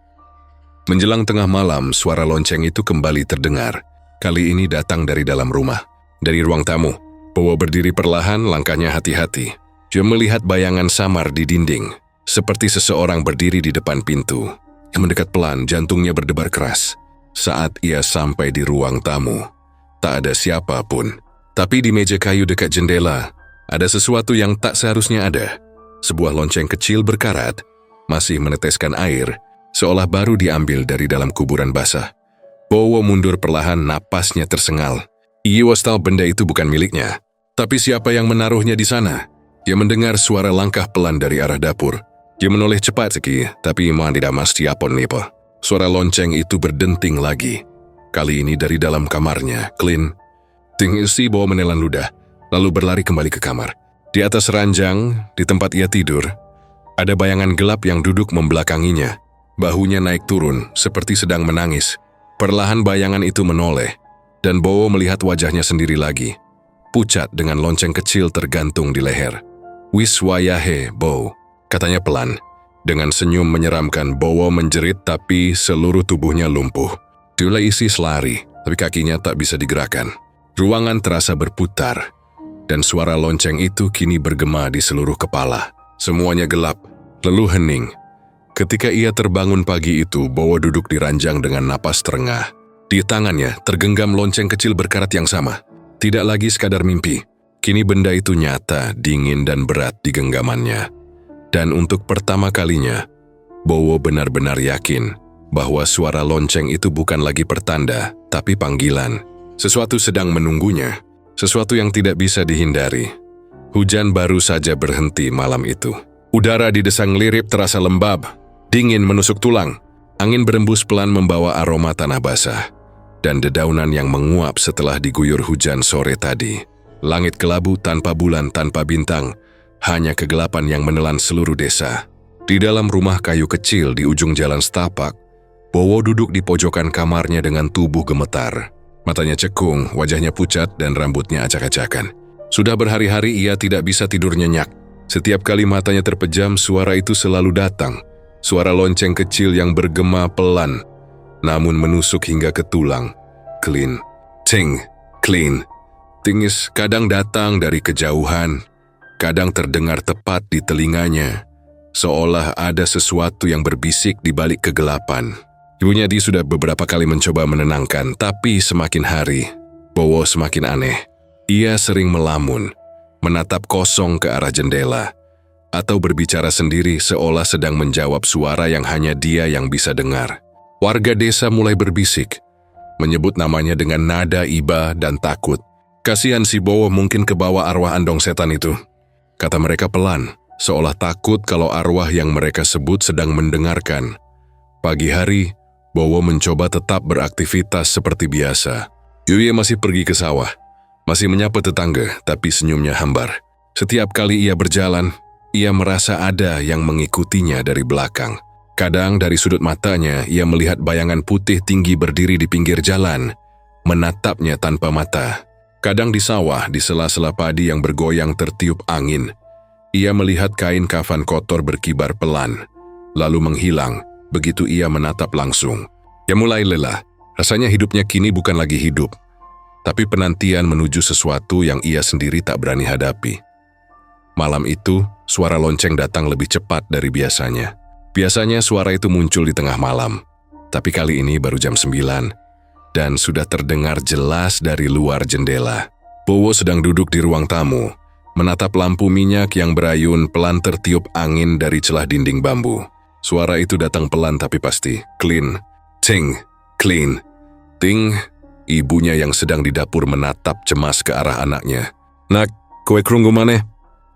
Menjelang tengah malam, suara lonceng itu kembali terdengar. Kali ini datang dari dalam rumah, dari ruang tamu. Bowo berdiri perlahan, langkahnya hati-hati. Dia melihat bayangan samar di dinding, seperti seseorang berdiri di depan pintu. Ia mendekat pelan, jantungnya berdebar keras. Saat ia sampai di ruang tamu, tak ada siapapun. Tapi di meja kayu dekat jendela, ada sesuatu yang tak seharusnya ada. Sebuah lonceng kecil berkarat, masih meneteskan air, seolah baru diambil dari dalam kuburan basah. Bowo mundur perlahan, napasnya tersengal. Ia tahu benda itu bukan miliknya. Tapi siapa yang menaruhnya di sana? Ia mendengar suara langkah pelan dari arah dapur. Dia menoleh cepat seki, tapi iman tidak mesti apon nipo. Suara lonceng itu berdenting lagi. Kali ini dari dalam kamarnya, Clint. Tingisi Bowo menelan ludah, lalu berlari kembali ke kamar. Di atas ranjang, di tempat ia tidur, ada bayangan gelap yang duduk membelakanginya. Bahunya naik turun, seperti sedang menangis. Perlahan bayangan itu menoleh, dan Bowo melihat wajahnya sendiri lagi. Pucat dengan lonceng kecil tergantung di leher. "Wiswayahe, Bowo," katanya pelan. Dengan senyum menyeramkan, Bowo menjerit tapi seluruh tubuhnya lumpuh. Dia isi selari, tapi kakinya tak bisa digerakkan. Ruangan terasa berputar, dan suara lonceng itu kini bergema di seluruh kepala. Semuanya gelap, lalu hening. Ketika ia terbangun pagi itu, Bowo duduk di ranjang dengan napas terengah. Di tangannya tergenggam lonceng kecil berkarat yang sama. Tidak lagi sekadar mimpi. Kini benda itu nyata, dingin dan berat di genggamannya. Dan untuk pertama kalinya, Bowo benar-benar yakin bahwa suara lonceng itu bukan lagi pertanda, tapi panggilan. Sesuatu sedang menunggunya, sesuatu yang tidak bisa dihindari. Hujan baru saja berhenti malam itu. Udara di desa Nglirip terasa lembab, dingin menusuk tulang. Angin berembus pelan membawa aroma tanah basah dan dedaunan yang menguap setelah diguyur hujan sore tadi. Langit kelabu tanpa bulan, tanpa bintang, hanya kegelapan yang menelan seluruh desa. Di dalam rumah kayu kecil di ujung jalan setapak, Bowo duduk di pojokan kamarnya dengan tubuh gemetar. Matanya cekung, wajahnya pucat dan rambutnya acak-acakan. Sudah berhari-hari ia tidak bisa tidur nyenyak. Setiap kali matanya terpejam, suara itu selalu datang. Suara lonceng kecil yang bergema pelan, namun menusuk hingga ke tulang. Clint, ting, Clint. Tingis kadang datang dari kejauhan, kadang terdengar tepat di telinganya, seolah ada sesuatu yang berbisik di balik kegelapan. Ibunya Di sudah beberapa kali mencoba menenangkan, tapi semakin hari, Bowo semakin aneh. Ia sering melamun, menatap kosong ke arah jendela, atau berbicara sendiri seolah sedang menjawab suara yang hanya dia yang bisa dengar. Warga desa mulai berbisik, menyebut namanya dengan nada iba dan takut. "Kasihan si Bowo mungkin kebawa arwah andong setan itu," kata mereka pelan, seolah takut kalau arwah yang mereka sebut sedang mendengarkan. Pagi hari, Bowo mencoba tetap beraktivitas seperti biasa. Ia masih pergi ke sawah, masih menyapa tetangga, tapi senyumnya hambar. Setiap kali ia berjalan, ia merasa ada yang mengikutinya dari belakang. Kadang dari sudut matanya, ia melihat bayangan putih tinggi berdiri di pinggir jalan, menatapnya tanpa mata. Kadang di sawah, di sela-sela padi yang bergoyang tertiup angin, ia melihat kain kafan kotor berkibar pelan, lalu menghilang begitu ia menatap langsung. Ia mulai lelah, rasanya hidupnya kini bukan lagi hidup, tapi penantian menuju sesuatu yang ia sendiri tak berani hadapi. Malam itu, suara lonceng datang lebih cepat dari biasanya. Biasanya suara itu muncul di tengah malam, tapi kali ini baru jam 9, dan sudah terdengar jelas dari luar jendela. Bowo sedang duduk di ruang tamu, menatap lampu minyak yang berayun pelan tertiup angin dari celah dinding bambu. Suara itu datang pelan tapi pasti. Clean, ting, clean, ting. Ibunya yang sedang di dapur menatap cemas ke arah anaknya. "Nak, kowe krungu maneh?"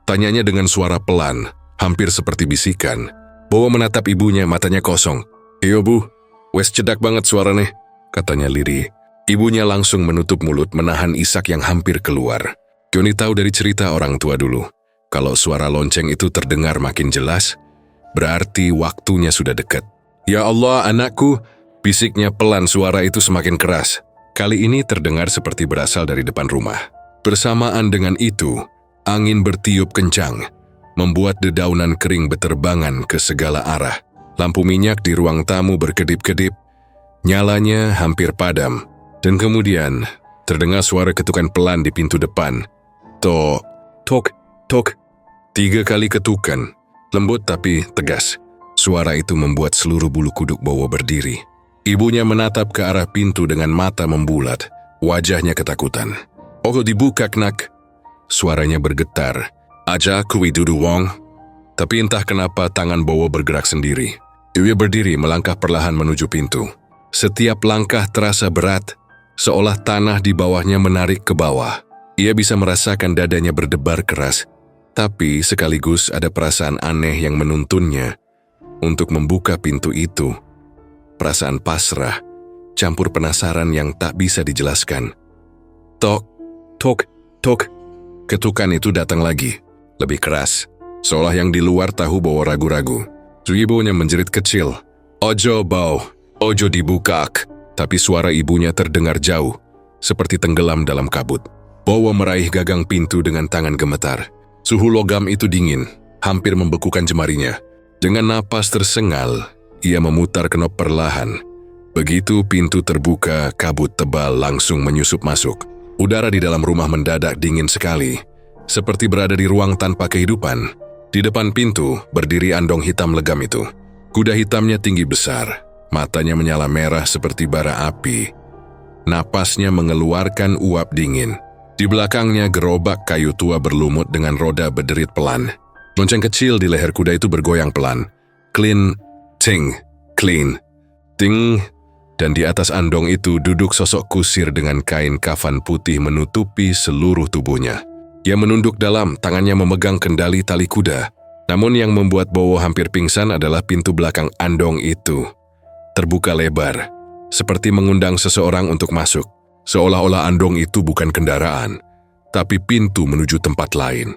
Tanyanya dengan suara pelan, hampir seperti bisikan. Bowo menatap ibunya, matanya kosong. "Iyo bu, wes cedak banget suarane," katanya lirih. Ibunya langsung menutup mulut menahan isak yang hampir keluar. Kyoni tahu dari cerita orang tua dulu, kalau suara lonceng itu terdengar makin jelas, berarti waktunya sudah dekat. "Ya Allah anakku," bisiknya pelan, suara itu semakin keras. Kali ini terdengar seperti berasal dari depan rumah. Bersamaan dengan itu, angin bertiup kencang, membuat dedaunan kering beterbangan ke segala arah. Lampu minyak di ruang tamu berkedip-kedip, nyalanya hampir padam, dan kemudian terdengar suara ketukan pelan di pintu depan. Tok, tok, tok. 3 kali ketukan, lembut tapi tegas. Suara itu membuat seluruh bulu kuduk Bowo berdiri. Ibunya menatap ke arah pintu dengan mata membulat, wajahnya ketakutan. "Oh, dibuka, Knak." Suaranya bergetar. "Aja kui dudu wong." Tapi entah kenapa tangan Bowo bergerak sendiri. Ia berdiri melangkah perlahan menuju pintu. Setiap langkah terasa berat, seolah tanah di bawahnya menarik ke bawah. Ia bisa merasakan dadanya berdebar keras, tapi sekaligus ada perasaan aneh yang menuntunnya untuk membuka pintu itu. Perasaan pasrah, campur penasaran yang tak bisa dijelaskan. Tok, tok, tok. Ketukan itu datang lagi, lebih keras, seolah yang di luar tahu Bowo ragu-ragu. Ibunya menjerit kecil, "Ojo bau, ojo dibukak." Tapi suara ibunya terdengar jauh, seperti tenggelam dalam kabut. Bowo meraih gagang pintu dengan tangan gemetar. Suhu logam itu dingin, hampir membekukan jemarinya. Dengan napas tersengal, ia memutar knop perlahan. Begitu pintu terbuka, kabut tebal langsung menyusup masuk. Udara di dalam rumah mendadak dingin sekali, seperti berada di ruang tanpa kehidupan. Di depan pintu, berdiri andong hitam legam itu. Kuda hitamnya tinggi besar, matanya menyala merah seperti bara api. Napasnya mengeluarkan uap dingin. Di belakangnya gerobak kayu tua berlumut dengan roda berderit pelan. Lonceng kecil di leher kuda itu bergoyang pelan. Clean, ting, clean, ting. Dan di atas andong itu duduk sosok kusir dengan kain kafan putih menutupi seluruh tubuhnya. Ia menunduk dalam, tangannya memegang kendali tali kuda. Namun yang membuat Bowo hampir pingsan adalah pintu belakang andong itu. Terbuka lebar, seperti mengundang seseorang untuk masuk. Seolah-olah andong itu bukan kendaraan, tapi pintu menuju tempat lain.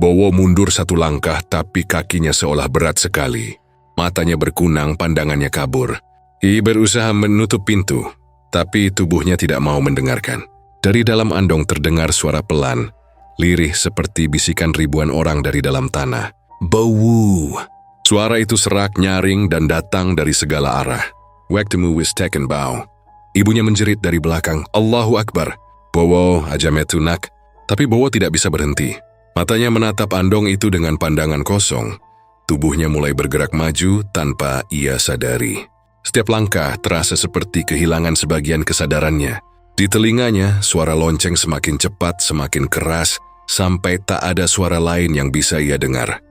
Bowo mundur 1 langkah, tapi kakinya seolah berat sekali. Matanya berkunang, pandangannya kabur. Ia berusaha menutup pintu, tapi tubuhnya tidak mau mendengarkan. Dari dalam andong terdengar suara pelan, lirih seperti bisikan ribuan orang dari dalam tanah. Bowo. Suara itu serak, nyaring, dan datang dari segala arah. "Waktemu wis taken bow." Ibunya menjerit dari belakang, "Allahu Akbar." "Bowo, aja metu nak." Tapi Bowo tidak bisa berhenti. Matanya menatap andong itu dengan pandangan kosong. Tubuhnya mulai bergerak maju tanpa ia sadari. Setiap langkah terasa seperti kehilangan sebagian kesadarannya. Di telinganya, suara lonceng semakin cepat, semakin keras, sampai tak ada suara lain yang bisa ia dengar.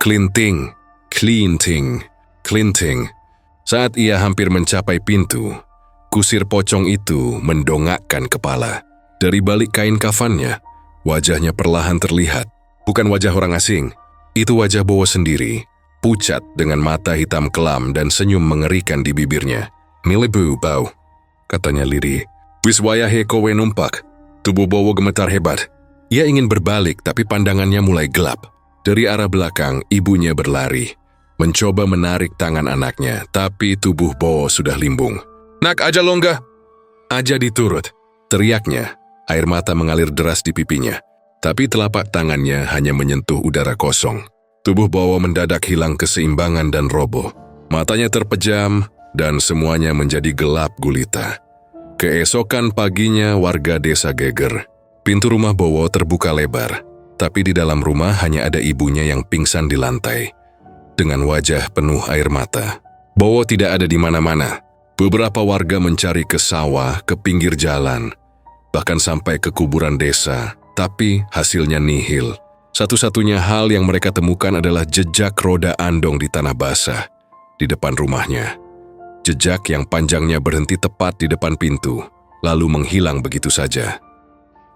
Clinting, clinting, clinting. Saat ia hampir mencapai pintu, kusir pocong itu mendongakkan kepala. Dari balik kain kafannya, wajahnya perlahan terlihat. Bukan wajah orang asing, itu wajah Bowo sendiri. Pucat dengan mata hitam kelam dan senyum mengerikan di bibirnya. "Milibu bau," katanya lirih. "Wis wayahe kowe numpak." Tubuh Bowo gemetar hebat. Ia ingin berbalik tapi pandangannya mulai gelap. Dari arah belakang, ibunya berlari, mencoba menarik tangan anaknya, tapi tubuh Bowo sudah limbung. "Nak, aja longgah." Aja diturut, teriaknya. Air mata mengalir deras di pipinya, tapi telapak tangannya hanya menyentuh udara kosong. Tubuh Bowo mendadak hilang keseimbangan dan roboh. Matanya terpejam dan semuanya menjadi gelap gulita. Keesokan paginya warga desa geger. Pintu rumah Bowo terbuka lebar, Tapi di dalam rumah hanya ada ibunya yang pingsan di lantai, dengan wajah penuh air mata. Bowo tidak ada di mana-mana. Beberapa warga mencari ke sawah, ke pinggir jalan, bahkan sampai ke kuburan desa, tapi hasilnya nihil. Satu-satunya hal yang mereka temukan adalah jejak roda andong di tanah basah di depan rumahnya. Jejak yang panjangnya berhenti tepat di depan pintu, lalu menghilang begitu saja.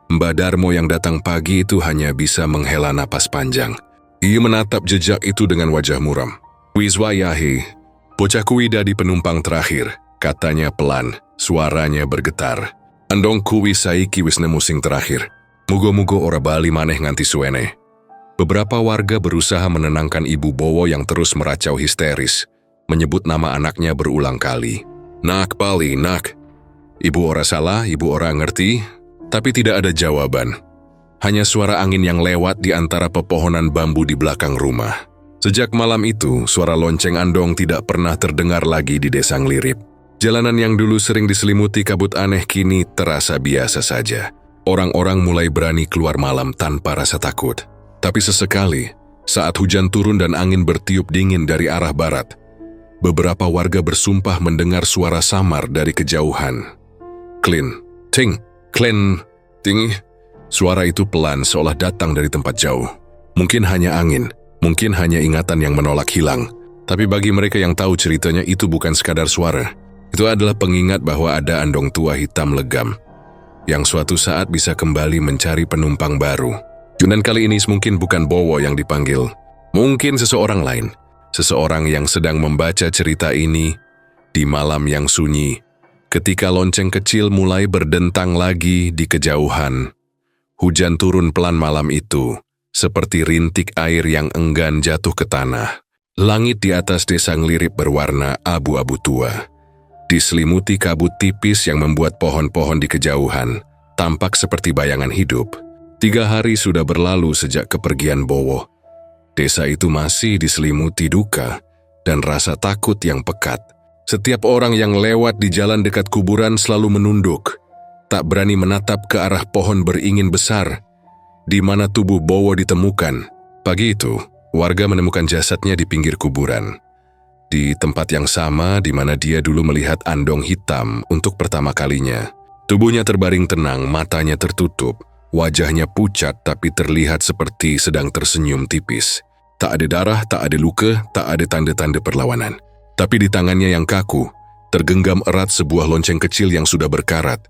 Mbah Darmo yang datang pagi itu hanya bisa menghela napas panjang. Ia menatap jejak itu dengan wajah muram. "Wiswayahe, bocah kuwi di penumpang terakhir," katanya pelan, suaranya bergetar. "Andong kuwi saiki wis nemu sing terakhir. Mugo-mugo ora bali maneh nganti suwene." Beberapa warga berusaha menenangkan Ibu Bowo yang terus meracau histeris, menyebut nama anaknya berulang kali. "Nak bali, nak." Ibu ora salah, ibu ora ngerti, tapi tidak ada jawaban. Hanya suara angin yang lewat di antara pepohonan bambu di belakang rumah. Sejak malam itu, suara lonceng andong tidak pernah terdengar lagi di Desa Nglirip. Jalanan yang dulu sering diselimuti kabut aneh kini terasa biasa saja. Orang-orang mulai berani keluar malam tanpa rasa takut. Tapi sesekali, saat hujan turun dan angin bertiup dingin dari arah barat, beberapa warga bersumpah mendengar suara samar dari kejauhan. "Klin, ting, klin, ting." Suara itu pelan seolah datang dari tempat jauh. Mungkin hanya angin, mungkin hanya ingatan yang menolak hilang. Tapi bagi mereka yang tahu ceritanya itu bukan sekadar suara. Itu adalah pengingat bahwa ada andong tua hitam legam, yang suatu saat bisa kembali mencari penumpang baru. Dan kali ini mungkin bukan Bowo yang dipanggil. Mungkin seseorang lain. Seseorang yang sedang membaca cerita ini di malam yang sunyi, ketika lonceng kecil mulai berdentang lagi di kejauhan. Hujan turun pelan malam itu, seperti rintik air yang enggan jatuh ke tanah. Langit di atas Desa Nglirip berwarna abu-abu tua. Diselimuti kabut tipis yang membuat pohon-pohon di kejauhan tampak seperti bayangan hidup. 3 hari sudah berlalu sejak kepergian Bowo. Desa itu masih diselimuti duka dan rasa takut yang pekat. Setiap orang yang lewat di jalan dekat kuburan selalu menunduk, tak berani menatap ke arah pohon beringin besar di mana tubuh Bowo ditemukan. Pagi itu, warga menemukan jasadnya di pinggir kuburan, di tempat yang sama di mana dia dulu melihat andong hitam untuk pertama kalinya. Tubuhnya terbaring tenang, matanya tertutup, wajahnya pucat tapi terlihat seperti sedang tersenyum tipis. Tak ada darah, tak ada luka, tak ada tanda-tanda perlawanan. Tapi di tangannya yang kaku, tergenggam erat sebuah lonceng kecil yang sudah berkarat,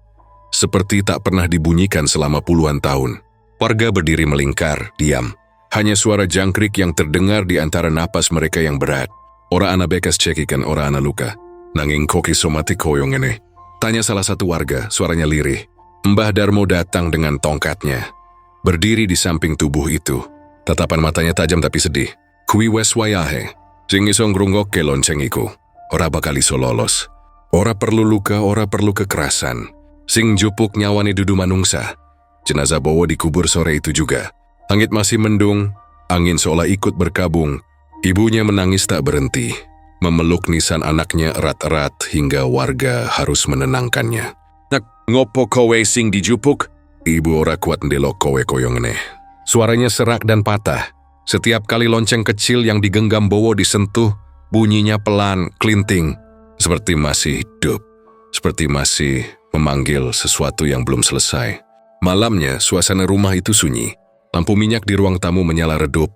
seperti tak pernah dibunyikan selama puluhan tahun. Warga berdiri melingkar, diam. Hanya suara jangkrik yang terdengar di antara napas mereka yang berat. "Ora ana bekas cekikan, ora ana luka. Nanging koki somati koyong ini." Tanya salah satu warga, suaranya lirih. Mbah Darmo datang dengan tongkatnya, berdiri di samping tubuh itu. Tatapan matanya tajam tapi sedih. "Kuwi wes wayahe. Sing iso ngrungokke lonceng iku. Ora bakal iso lolos. Ora perlu luka, ora perlu kekerasan. Sing jupuk nyawane dudu manungsa." Jenazah Bowo dikubur sore itu juga. Langit masih mendung, angin seolah ikut berkabung. Ibunya menangis tak berhenti, memeluk nisan anaknya erat-erat hingga warga harus menenangkannya. "Nak, ngopo kowe sing dijupuk?" "Ibu ora kuat ndelok kowe koyong neh." Suaranya serak dan patah. Setiap kali lonceng kecil yang digenggam Bowo disentuh, bunyinya pelan, klinting, seperti masih hidup, seperti masih memanggil sesuatu yang belum selesai. Malamnya, suasana rumah itu sunyi. Lampu minyak di ruang tamu menyala redup.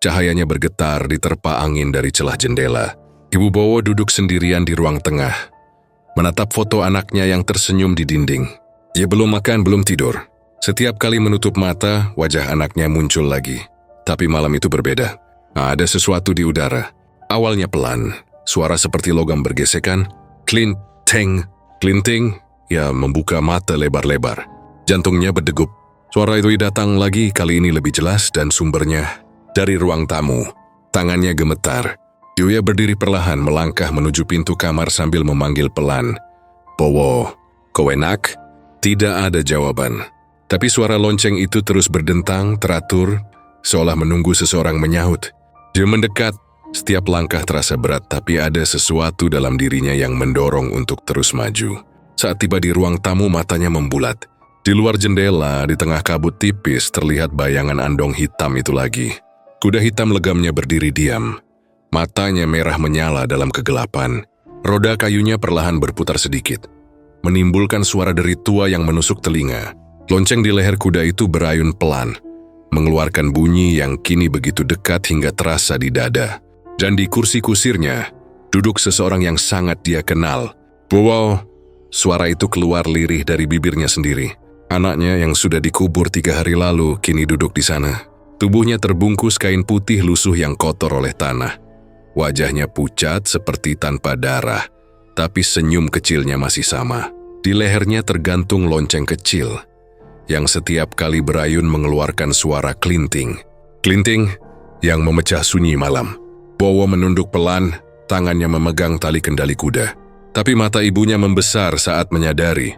Cahayanya bergetar diterpa angin dari celah jendela. Ibu Bowo duduk sendirian di ruang tengah, menatap foto anaknya yang tersenyum di dinding. Dia belum makan, belum tidur. Setiap kali menutup mata, wajah anaknya muncul lagi. Tapi malam itu berbeda. Ada sesuatu di udara. Awalnya pelan, suara seperti logam bergesekan. Klinteng, klinting, ya membuka mata lebar-lebar. Jantungnya berdegup. Suara itu datang lagi, kali ini lebih jelas dan sumbernya dari ruang tamu. Tangannya gemetar. Yuya berdiri perlahan melangkah menuju pintu kamar sambil memanggil pelan. "Bowo, kowe nak?" Tidak ada jawaban. Tapi suara lonceng itu terus berdentang, teratur, seolah menunggu seseorang menyahut. Dia mendekat, setiap langkah terasa berat, tapi ada sesuatu dalam dirinya yang mendorong untuk terus maju. Saat tiba di ruang tamu, matanya membulat. Di luar jendela, di tengah kabut tipis, terlihat bayangan andong hitam itu lagi. Kuda hitam legamnya berdiri diam. Matanya merah menyala dalam kegelapan. Roda kayunya perlahan berputar sedikit, menimbulkan suara derit tua yang menusuk telinga. Lonceng di leher kuda itu berayun pelan, mengeluarkan bunyi yang kini begitu dekat hingga terasa di dada. Dan di kursi kusirnya, duduk seseorang yang sangat dia kenal. Wow, suara itu keluar lirih dari bibirnya sendiri. Anaknya yang sudah dikubur 3 hari lalu kini duduk di sana. Tubuhnya terbungkus kain putih lusuh yang kotor oleh tanah. Wajahnya pucat seperti tanpa darah, tapi senyum kecilnya masih sama. Di lehernya tergantung lonceng kecil, yang setiap kali berayun mengeluarkan suara klinting. Klinting yang memecah sunyi malam. Bowo menunduk pelan, tangannya memegang tali kendali kuda. Tapi mata ibunya membesar saat menyadari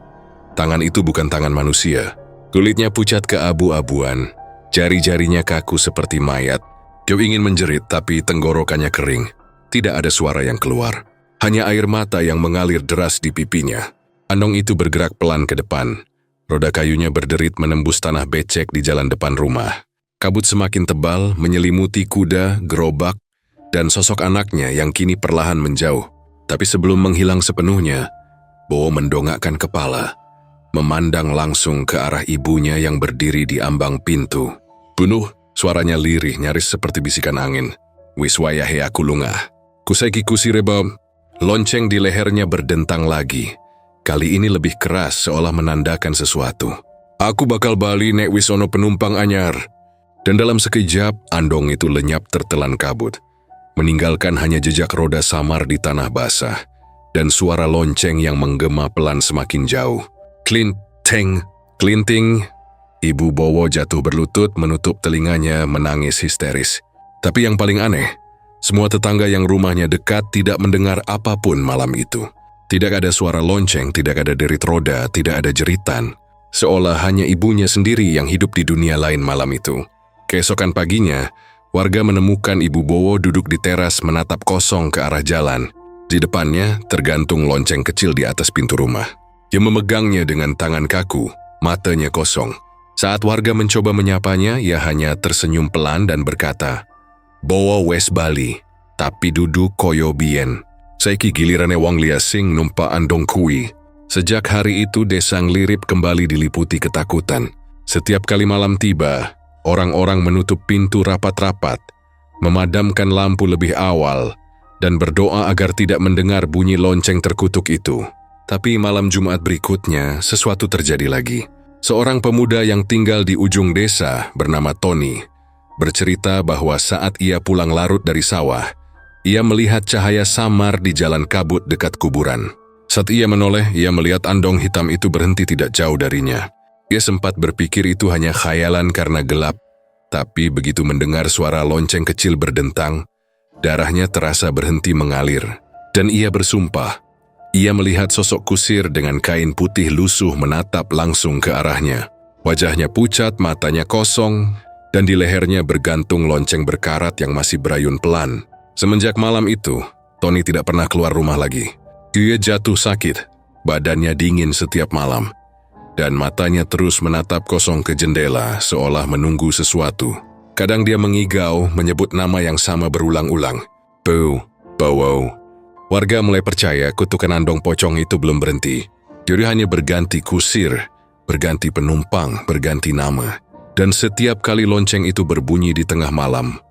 tangan itu bukan tangan manusia. Kulitnya pucat keabu-abuan, jari-jarinya kaku seperti mayat. Dia ingin menjerit tapi tenggorokannya kering. Tidak ada suara yang keluar, hanya air mata yang mengalir deras di pipinya. Andong itu bergerak pelan ke depan. Roda kayunya berderit menembus tanah becek di jalan depan rumah. Kabut semakin tebal menyelimuti kuda, gerobak, dan sosok anaknya yang kini perlahan menjauh. Tapi sebelum menghilang sepenuhnya, Bowo mendongakkan kepala, memandang langsung ke arah ibunya yang berdiri di ambang pintu. "Bunuh," suaranya lirih nyaris seperti bisikan angin. "Wis wayahe aku lungah. Kusaiki kusireba." Lonceng di lehernya berdentang lagi. Kali ini lebih keras seolah menandakan sesuatu. "Aku bakal bali nek wis ono penumpang anyar." Dan dalam sekejap, andong itu lenyap tertelan kabut, meninggalkan hanya jejak roda samar di tanah basah, dan suara lonceng yang menggema pelan semakin jauh. Klinteng, klinting. Ibu Bowo jatuh berlutut menutup telinganya menangis histeris. Tapi yang paling aneh, semua tetangga yang rumahnya dekat tidak mendengar apapun malam itu. Tidak ada suara lonceng, tidak ada derit roda, tidak ada jeritan. Seolah hanya ibunya sendiri yang hidup di dunia lain malam itu. Keesokan paginya, warga menemukan Ibu Bowo duduk di teras menatap kosong ke arah jalan. Di depannya tergantung lonceng kecil di atas pintu rumah. Dia memegangnya dengan tangan kaku, matanya kosong. Saat warga mencoba menyapanya, ia hanya tersenyum pelan dan berkata, "Bowo wes bali, tapi duduk koyo bien. Saiki gilirane wong liya sing numpak andong kui." Sejak hari itu desa Nglirip kembali diliputi ketakutan. Setiap kali malam tiba, orang-orang menutup pintu rapat-rapat, memadamkan lampu lebih awal, dan berdoa agar tidak mendengar bunyi lonceng terkutuk itu. Tapi malam Jumat berikutnya, sesuatu terjadi lagi. Seorang pemuda yang tinggal di ujung desa bernama Tony bercerita bahwa saat ia pulang larut dari sawah, ia melihat cahaya samar di jalan kabut dekat kuburan. Saat ia menoleh, ia melihat andong hitam itu berhenti tidak jauh darinya. Ia sempat berpikir itu hanya khayalan karena gelap, tapi begitu mendengar suara lonceng kecil berdentang, darahnya terasa berhenti mengalir. Dan ia bersumpah, ia melihat sosok kusir dengan kain putih lusuh menatap langsung ke arahnya. Wajahnya pucat, matanya kosong, dan di lehernya bergantung lonceng berkarat yang masih berayun pelan. Semenjak malam itu, Tony tidak pernah keluar rumah lagi. Dia jatuh sakit, badannya dingin setiap malam, dan matanya terus menatap kosong ke jendela seolah menunggu sesuatu. Kadang dia mengigau, menyebut nama yang sama berulang-ulang. Bowo. Warga mulai percaya kutukan andong pocong itu belum berhenti. Dia hanya berganti kusir, berganti penumpang, berganti nama. Dan setiap kali lonceng itu berbunyi di tengah malam,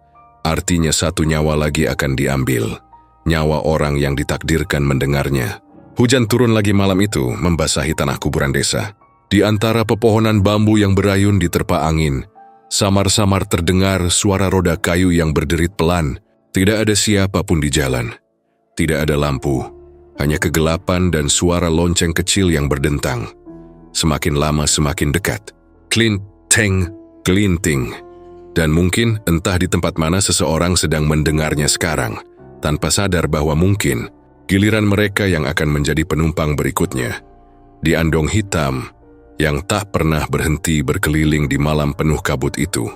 artinya satu nyawa lagi akan diambil. Nyawa orang yang ditakdirkan mendengarnya. Hujan turun lagi malam itu, membasahi tanah kuburan desa. Di antara pepohonan bambu yang berayun diterpa angin, samar-samar terdengar suara roda kayu yang berderit pelan. Tidak ada siapapun di jalan. Tidak ada lampu, hanya kegelapan dan suara lonceng kecil yang berdentang. Semakin lama semakin dekat. Klinteng, klinting. Dan mungkin entah di tempat mana seseorang sedang mendengarnya sekarang, tanpa sadar bahwa mungkin giliran mereka yang akan menjadi penumpang berikutnya. Di andong hitam yang tak pernah berhenti berkeliling di malam penuh kabut itu.